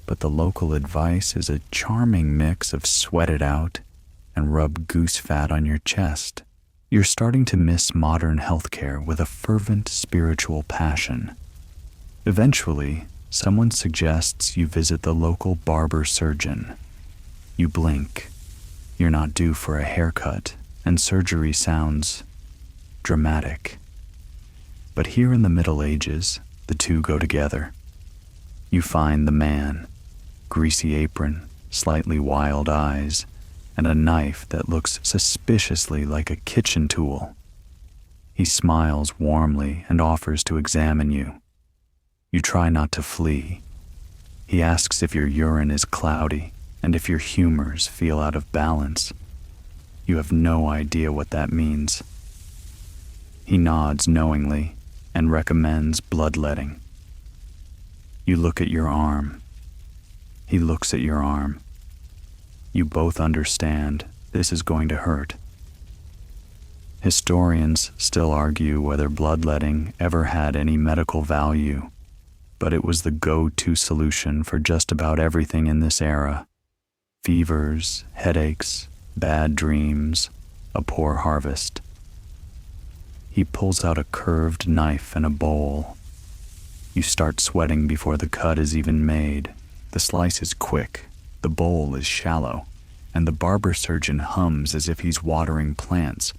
but the local advice is a charming mix of sweat it out and rub goose fat on your chest. You're starting to miss modern healthcare with a fervent spiritual passion. Eventually, someone suggests you visit the local barber surgeon. You blink. You're not due for a haircut, and surgery sounds dramatic. But here in the Middle Ages, the two go together. You find the man, greasy apron, slightly wild eyes, and a knife that looks suspiciously like a kitchen tool. He smiles warmly and offers to examine you. You try not to flee. He asks if your urine is cloudy and if your humors feel out of balance. You have no idea what that means. He nods knowingly and recommends bloodletting. You look at your arm. He looks at your arm. You both understand this is going to hurt. Historians still argue whether bloodletting ever had any medical value, but it was the go-to solution for just about everything in this era. Fevers, headaches, Bad dreams, a poor harvest. He pulls out a curved knife and a bowl. You start sweating before the cut is even made. The slice is quick, the bowl is shallow, and the barber surgeon hums as if he's watering plants,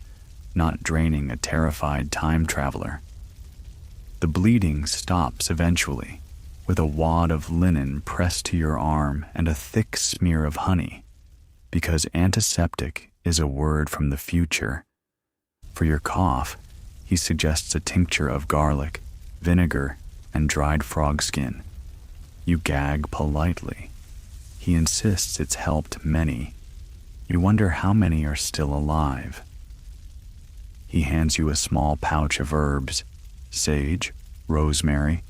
not draining a terrified time traveler. The bleeding stops eventually, with a wad of linen pressed to your arm and a thick smear of honey, because antiseptic is a word from the future. For your cough, he suggests a tincture of garlic, vinegar, and dried frog skin. You gag politely. He insists it's helped many. You wonder how many are still alive. He hands you a small pouch of herbs, sage, rosemary,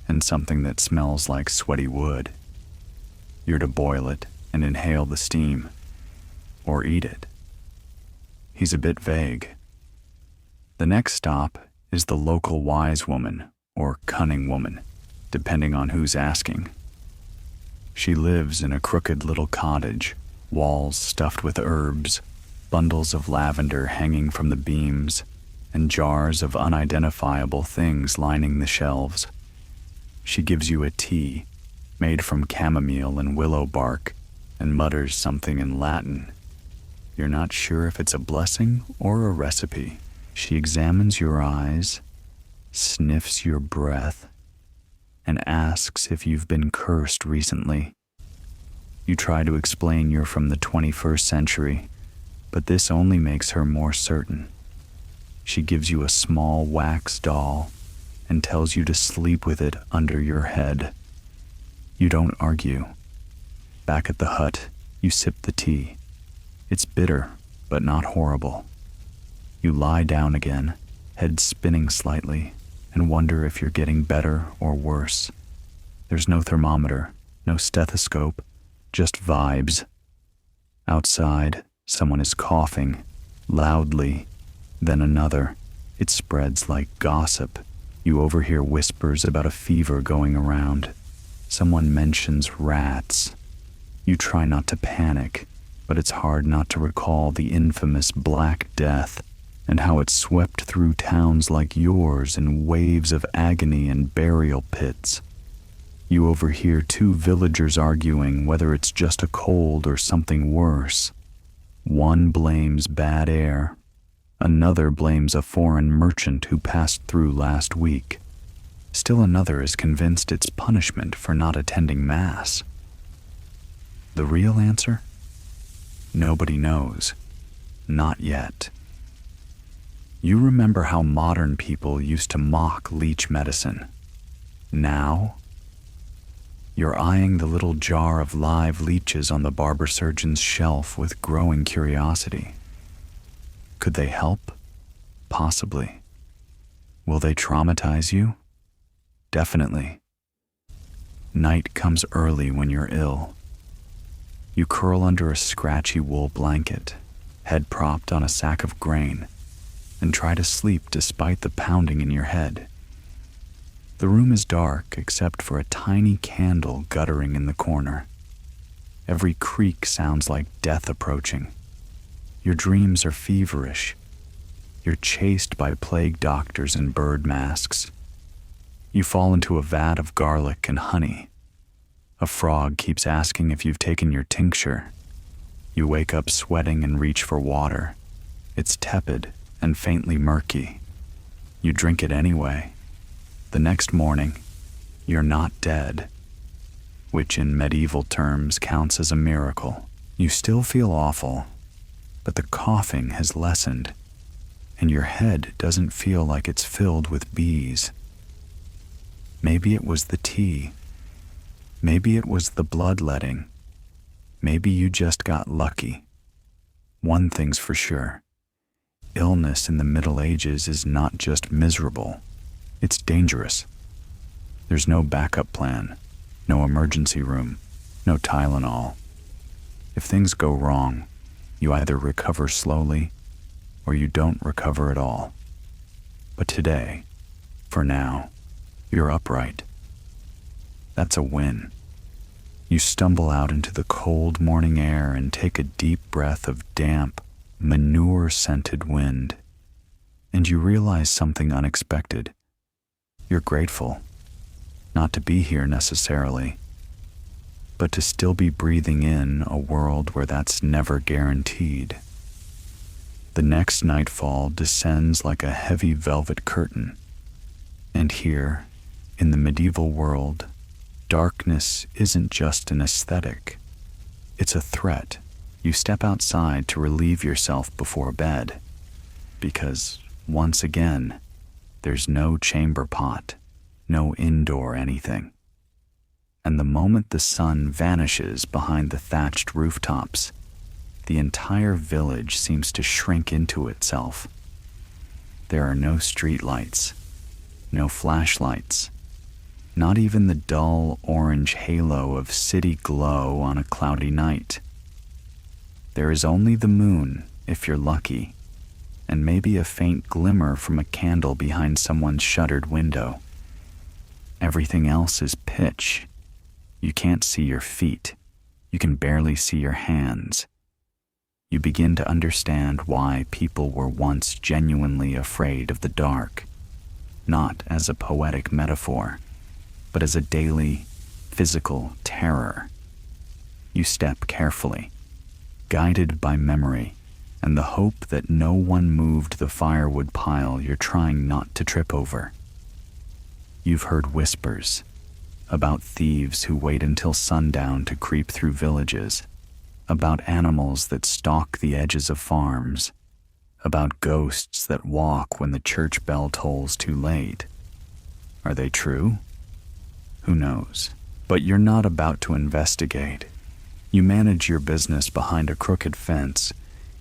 and something that smells like sweaty wood. You're to boil it and inhale the steam, or eat it. He's a bit vague. The next stop is the local wise woman, or cunning woman, depending on who's asking. She lives in a crooked little cottage, walls stuffed with herbs, bundles of lavender hanging from the beams, and jars of unidentifiable things lining the shelves. She gives you a tea made from chamomile and willow bark and mutters something in Latin. You're not sure if it's a blessing or a recipe. She examines your eyes, sniffs your breath, and asks if you've been cursed recently. You try to explain you're from the 21st century, but this only makes her more certain. She gives you a small wax doll and tells you to sleep with it under your head. You don't argue. Back at the hut, you sip the tea. It's bitter, but not horrible. You lie down again, head spinning slightly, and wonder if you're getting better or worse. There's no thermometer, no stethoscope, just vibes. Outside, someone is coughing, loudly, then another. It spreads like gossip. You overhear whispers about a fever going around. Someone mentions rats. You try not to panic, but it's hard not to recall the infamous Black Death and how it swept through towns like yours in waves of agony and burial pits. You overhear two villagers arguing whether it's just a cold or something worse. One blames bad air. Another blames a foreign merchant who passed through last week. Still another is convinced it's punishment for not attending Mass. The real answer? Nobody knows. Not yet. You remember how modern people used to mock leech medicine. Now, you're eyeing the little jar of live leeches on the barber surgeon's shelf with growing curiosity. Could they help? Possibly. Will they traumatize you? Definitely. Night comes early when you're ill. You curl under a scratchy wool blanket, head propped on a sack of grain, and try to sleep despite the pounding in your head. The room is dark except for a tiny candle guttering in the corner. Every creak sounds like death approaching. Your dreams are feverish. You're chased by plague doctors in bird masks. You fall into a vat of garlic and honey. A frog keeps asking if you've taken your tincture. You wake up sweating and reach for water. It's tepid and faintly murky. You drink it anyway. The next morning, you're not dead, which in medieval terms counts as a miracle. You still feel awful, but the coughing has lessened, and your head doesn't feel like it's filled with bees. Maybe it was the tea. Maybe it was the bloodletting. Maybe you just got lucky. One thing's for sure. Illness in the Middle Ages is not just miserable. It's dangerous. There's no backup plan, no emergency room, no Tylenol. If things go wrong, you either recover slowly or you don't recover at all. But today, for now, you're upright. That's a win. You stumble out into the cold morning air and take a deep breath of damp, manure-scented wind. And you realize something unexpected. You're grateful, not to be here necessarily, but to still be breathing in a world where that's never guaranteed. The next nightfall descends like a heavy velvet curtain, and here, in the medieval world, darkness isn't just an aesthetic. It's a threat. You step outside to relieve yourself before bed, because, once again, there's no chamber pot, no indoor anything. And the moment the sun vanishes behind the thatched rooftops, the entire village seems to shrink into itself. There are no streetlights, no flashlights, not even the dull orange halo of city glow on a cloudy night. There is only the moon, if you're lucky, and maybe a faint glimmer from a candle behind someone's shuttered window. Everything else is pitch. You can't see your feet. You can barely see your hands. You begin to understand why people were once genuinely afraid of the dark, not as a poetic metaphor, but as a daily, physical terror. You step carefully, guided by memory and the hope that no one moved the firewood pile you're trying not to trip over. You've heard whispers about thieves who wait until sundown to creep through villages, about animals that stalk the edges of farms, about ghosts that walk when the church bell tolls too late. Are they true? Who knows? But you're not about to investigate. You manage your business behind a crooked fence,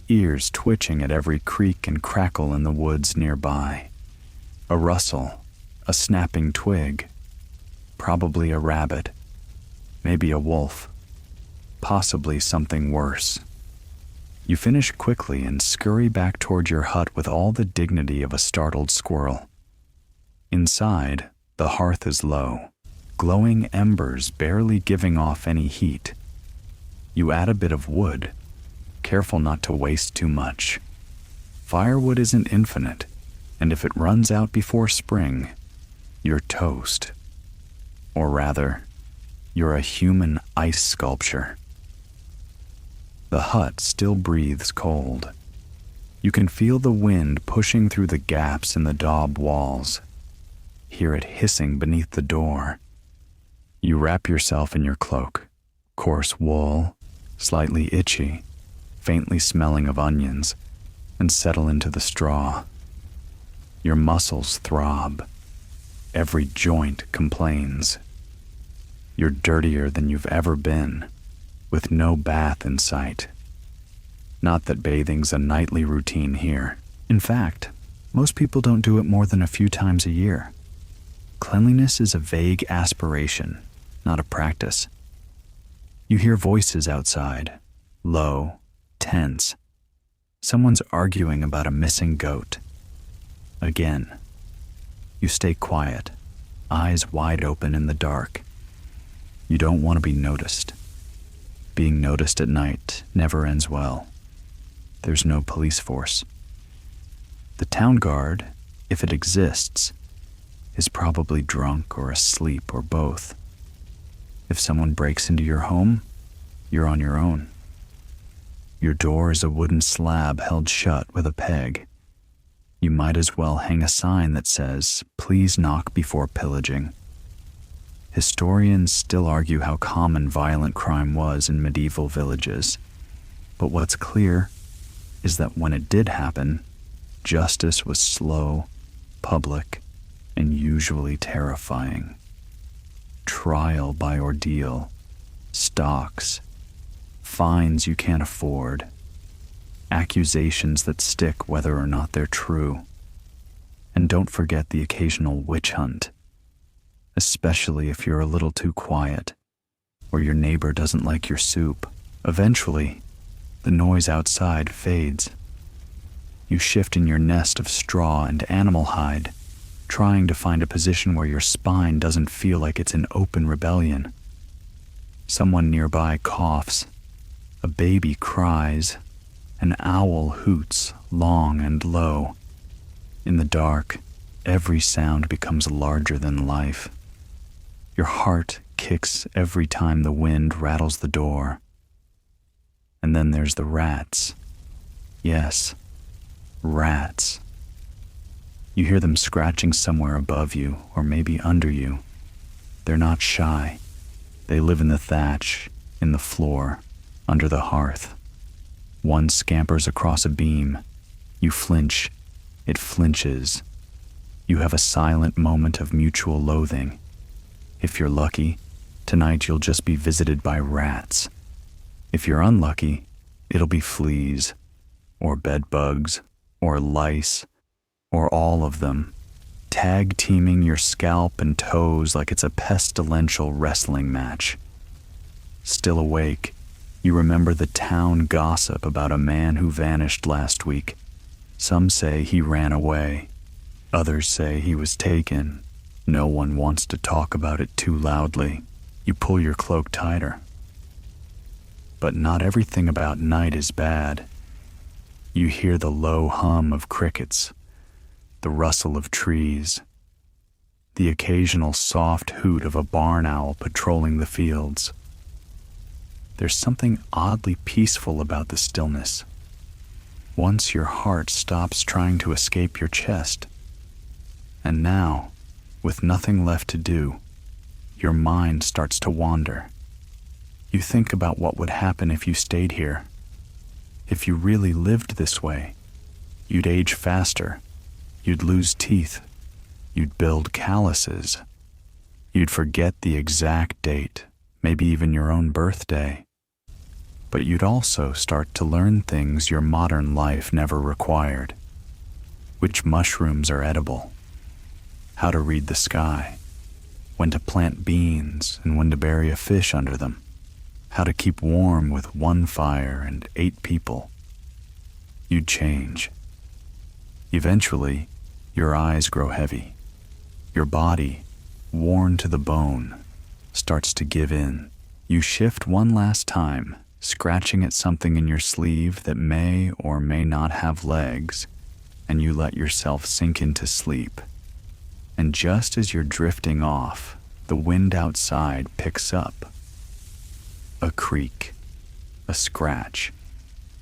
ears twitching at every creak and crackle in the woods nearby. A rustle, a snapping twig, probably a rabbit, maybe a wolf, possibly something worse. You finish quickly and scurry back toward your hut with all the dignity of a startled squirrel. Inside, the hearth is low, glowing embers barely giving off any heat. You add a bit of wood, careful not to waste too much. Firewood isn't infinite, and if it runs out before spring, you're toast. Or rather, you're a human ice sculpture. The hut still breathes cold. You can feel the wind pushing through the gaps in the daub walls. Hear it hissing beneath the door. You wrap yourself in your cloak, coarse wool, slightly itchy, faintly smelling of onions, and settle into the straw. Your muscles throb. Every joint complains. You're dirtier than you've ever been, with no bath in sight. Not that bathing's a nightly routine here. In fact, most people don't do it more than a few times a year. Cleanliness is a vague aspiration, not a practice. You hear voices outside, low, tense. Someone's arguing about a missing goat. Again. You stay quiet, eyes wide open in the dark. You don't want to be noticed. Being noticed at night never ends well. There's no police force. The town guard, if it exists, is probably drunk or asleep or both. If someone breaks into your home, you're on your own. Your door is a wooden slab held shut with a peg. You might as well hang a sign that says, "Please knock before pillaging." Historians still argue how common violent crime was in medieval villages, but what's clear is that when it did happen, justice was slow, public, and usually terrifying. Trial by ordeal, stocks, fines you can't afford, accusations that stick whether or not they're true. And don't forget the occasional witch hunt, especially if you're a little too quiet, or your neighbor doesn't like your soup. Eventually, the noise outside fades. You shift in your nest of straw and animal hide, trying to find a position where your spine doesn't feel like it's in open rebellion. Someone nearby coughs, a baby cries, an owl hoots long and low. In the dark, every sound becomes larger than life. Your heart kicks every time the wind rattles the door. And then there's the rats. Yes, rats. You hear them scratching somewhere above you or maybe under you. They're not shy. They live in the thatch, in the floor, under the hearth. One scampers across a beam. You flinch. It flinches. You have a silent moment of mutual loathing. If you're lucky, tonight you'll just be visited by rats. If you're unlucky, it'll be fleas, or bed bugs, or lice, or all of them, tag-teaming your scalp and toes like it's a pestilential wrestling match. Still awake, you remember the town gossip about a man who vanished last week. Some say he ran away. Others say he was taken. No one wants to talk about it too loudly. You pull your cloak tighter. But not everything about night is bad. You hear the low hum of crickets, the rustle of trees, the occasional soft hoot of a barn owl patrolling the fields. There's something oddly peaceful about the stillness. Once your heart stops trying to escape your chest. And now, with nothing left to do, your mind starts to wander. You think about what would happen if you stayed here. If you really lived this way, you'd age faster, you'd lose teeth, you'd build calluses, you'd forget the exact date, maybe even your own birthday. But you'd also start to learn things your modern life never required. Which mushrooms are edible, how to read the sky, when to plant beans and when to bury a fish under them, how to keep warm with one fire and 8 people. You'd change. Eventually, your eyes grow heavy. Your body, worn to the bone, starts to give in. You shift one last time, scratching at something in your sleeve that may or may not have legs, and you let yourself sink into sleep. And just as you're drifting off, the wind outside picks up. A creak, a scratch,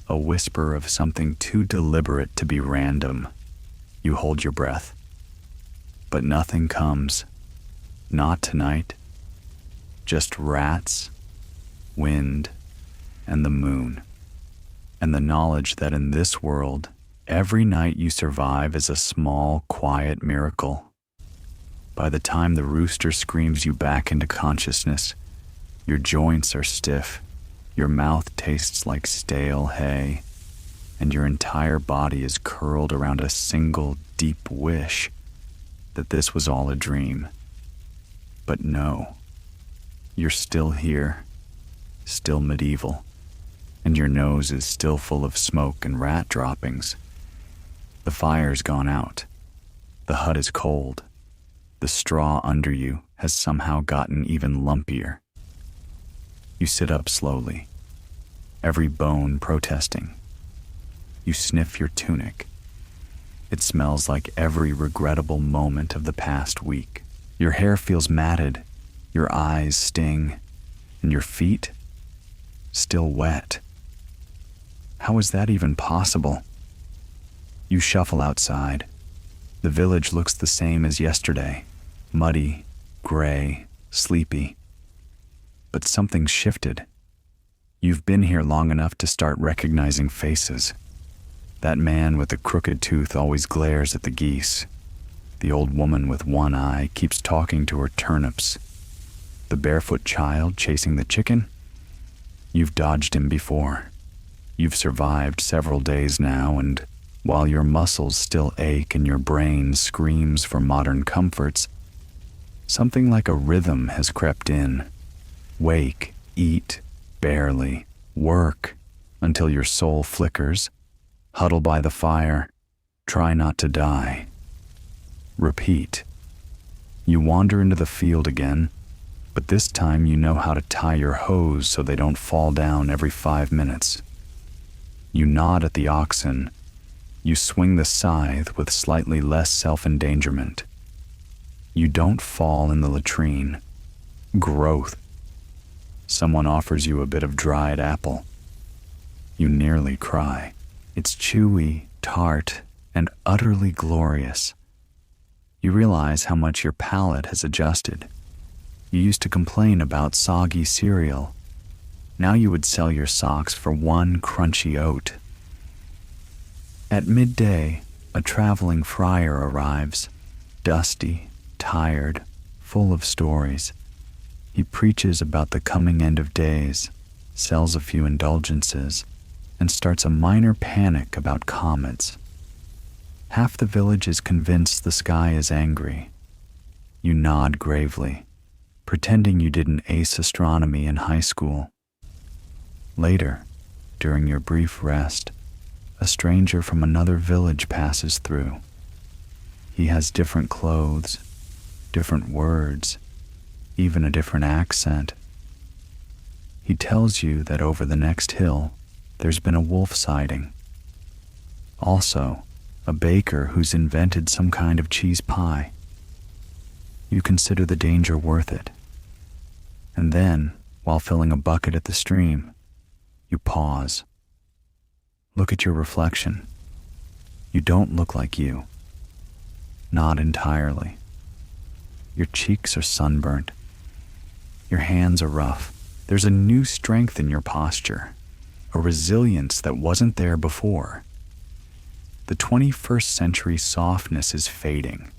a whisper of something too deliberate to be random. You hold your breath. But nothing comes. Not tonight. Just rats, wind, and the moon. And the knowledge that in this world, every night you survive is a small, quiet miracle. By the time the rooster screams you back into consciousness, your joints are stiff, your mouth tastes like stale hay, and your entire body is curled around a single deep wish that this was all a dream. But no, you're still here, still medieval, and your nose is still full of smoke and rat droppings. The fire's gone out. The hut is cold. The straw under you has somehow gotten even lumpier. You sit up slowly, every bone protesting. You sniff your tunic. It smells like every regrettable moment of the past week. Your hair feels matted, your eyes sting, and your feet still wet. How is that even possible? You shuffle outside. The village looks the same as yesterday, muddy, gray, sleepy. But something's shifted. You've been here long enough to start recognizing faces. That man with the crooked tooth always glares at the geese. The old woman with one eye keeps talking to her turnips. The barefoot child chasing the chicken? You've dodged him before. You've survived several days now, and while your muscles still ache and your brain screams for modern comforts, something like a rhythm has crept in. Wake, eat, barely, work, until your soul flickers, huddle by the fire, try not to die. Repeat. You wander into the field again, But this time you know how to tie your hose so they don't fall down every 5 minutes. You nod at the oxen. You swing the scythe with slightly less self-endangerment. You don't fall in the latrine. Growth. Someone offers you a bit of dried apple. You nearly cry. It's chewy, tart, and utterly glorious. You realize how much your palate has adjusted. You used to complain about soggy cereal. Now you would sell your socks for one crunchy oat. At midday, a traveling friar arrives, dusty, tired, full of stories. He preaches about the coming end of days, sells a few indulgences, and starts a minor panic about comets. Half the village is convinced the sky is angry. You nod gravely, pretending you didn't ace astronomy in high school. Later, during your brief rest, a stranger from another village passes through. He has different clothes, different words, even a different accent. He tells you that over the next hill, there's been a wolf sighting. Also, a baker who's invented some kind of cheese pie. You consider the danger worth it. And then, while filling a bucket at the stream, you pause. Look at your reflection. You don't look like you. Not entirely. Your cheeks are sunburnt. Your hands are rough. There's a new strength in your posture, a resilience that wasn't there before. The 21st century softness is fading.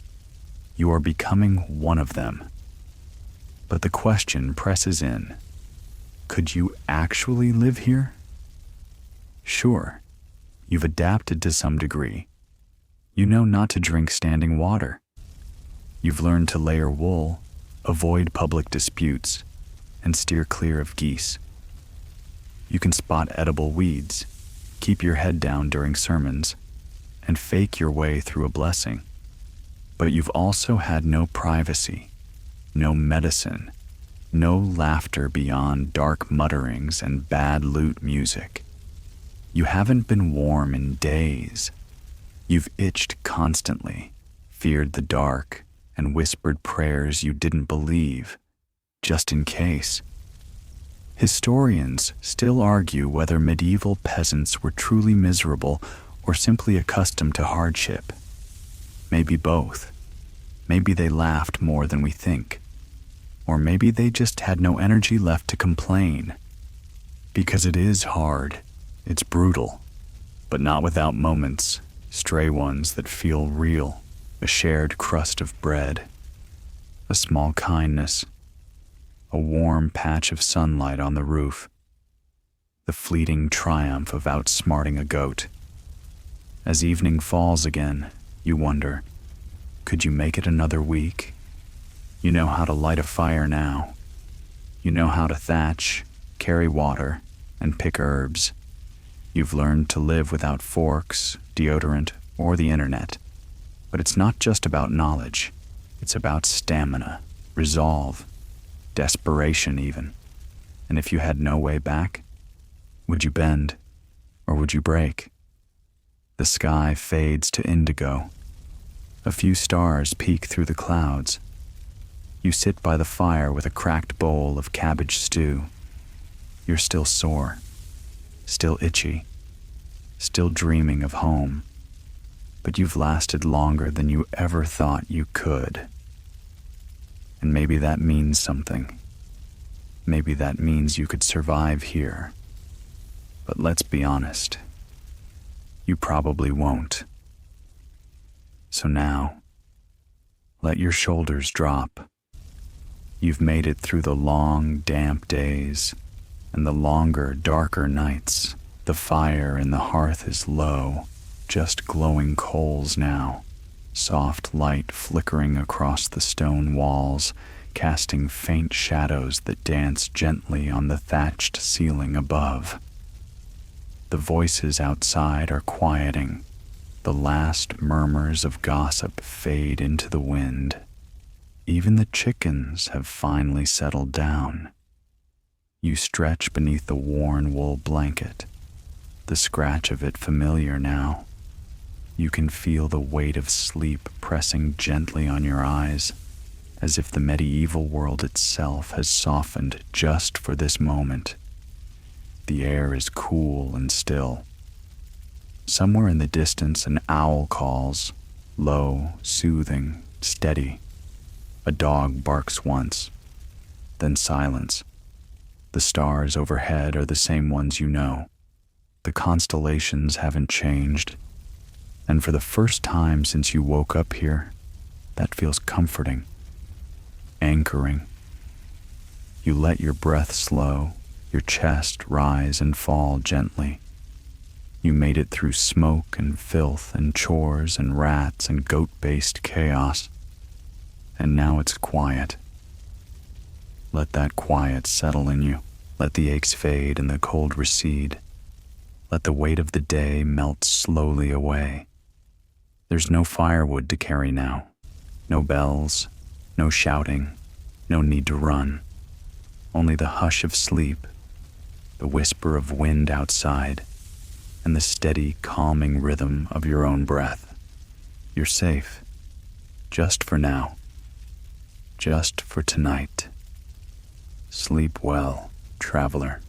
You are becoming one of them. But the question presses in. Could you actually live here? Sure, you've adapted to some degree. You know not to drink standing water. You've learned to layer wool, avoid public disputes, and steer clear of geese. You can spot edible weeds, keep your head down during sermons, and fake your way through a blessing. But you've also had no privacy, no medicine, no laughter beyond dark mutterings and bad lute music. You haven't been warm in days. You've itched constantly, feared the dark, and whispered prayers you didn't believe, just in case. Historians still argue whether medieval peasants were truly miserable or simply accustomed to hardship. Maybe both. Maybe they laughed more than we think. Or maybe they just had no energy left to complain. Because it is hard. It's brutal. But not without moments, stray ones that feel real. A shared crust of bread. A small kindness. A warm patch of sunlight on the roof. The fleeting triumph of outsmarting a goat. As evening falls again, you wonder, could you make it another week? You know how to light a fire now. You know how to thatch, carry water, and pick herbs. You've learned to live without forks, deodorant, or the internet. But it's not just about knowledge. It's about stamina, resolve, desperation even. And if you had no way back, would you bend or would you break? The sky fades to indigo. A few stars peek through the clouds. You sit by the fire with a cracked bowl of cabbage stew. You're still sore, still itchy, still dreaming of home. But you've lasted longer than you ever thought you could. And maybe that means something. Maybe that means you could survive here. But let's be honest. You probably won't. So now, let your shoulders drop. You've made it through the long, damp days and the longer, darker nights. The fire in the hearth is low, just glowing coals now, soft light flickering across the stone walls, casting faint shadows that dance gently on the thatched ceiling above. The voices outside are quieting. The last murmurs of gossip fade into the wind. Even the chickens have finally settled down. You stretch beneath the worn wool blanket, the scratch of it familiar now. You can feel the weight of sleep pressing gently on your eyes, as if the medieval world itself has softened just for this moment. The air is cool and still. Somewhere in the distance, an owl calls, low, soothing, steady. A dog barks once, then silence. The stars overhead are the same ones you know. The constellations haven't changed. And for the first time since you woke up here, that feels comforting, anchoring. You let your breath slow, your chest rise and fall gently. You made it through smoke and filth and chores and rats and goat-based chaos. And now it's quiet. Let that quiet settle in you. Let the aches fade and the cold recede. Let the weight of the day melt slowly away. There's no firewood to carry now. No bells, no shouting, no need to run. Only the hush of sleep, the whisper of wind outside, and the steady, calming rhythm of your own breath. You're safe, just for now, just for tonight. Sleep well, traveler.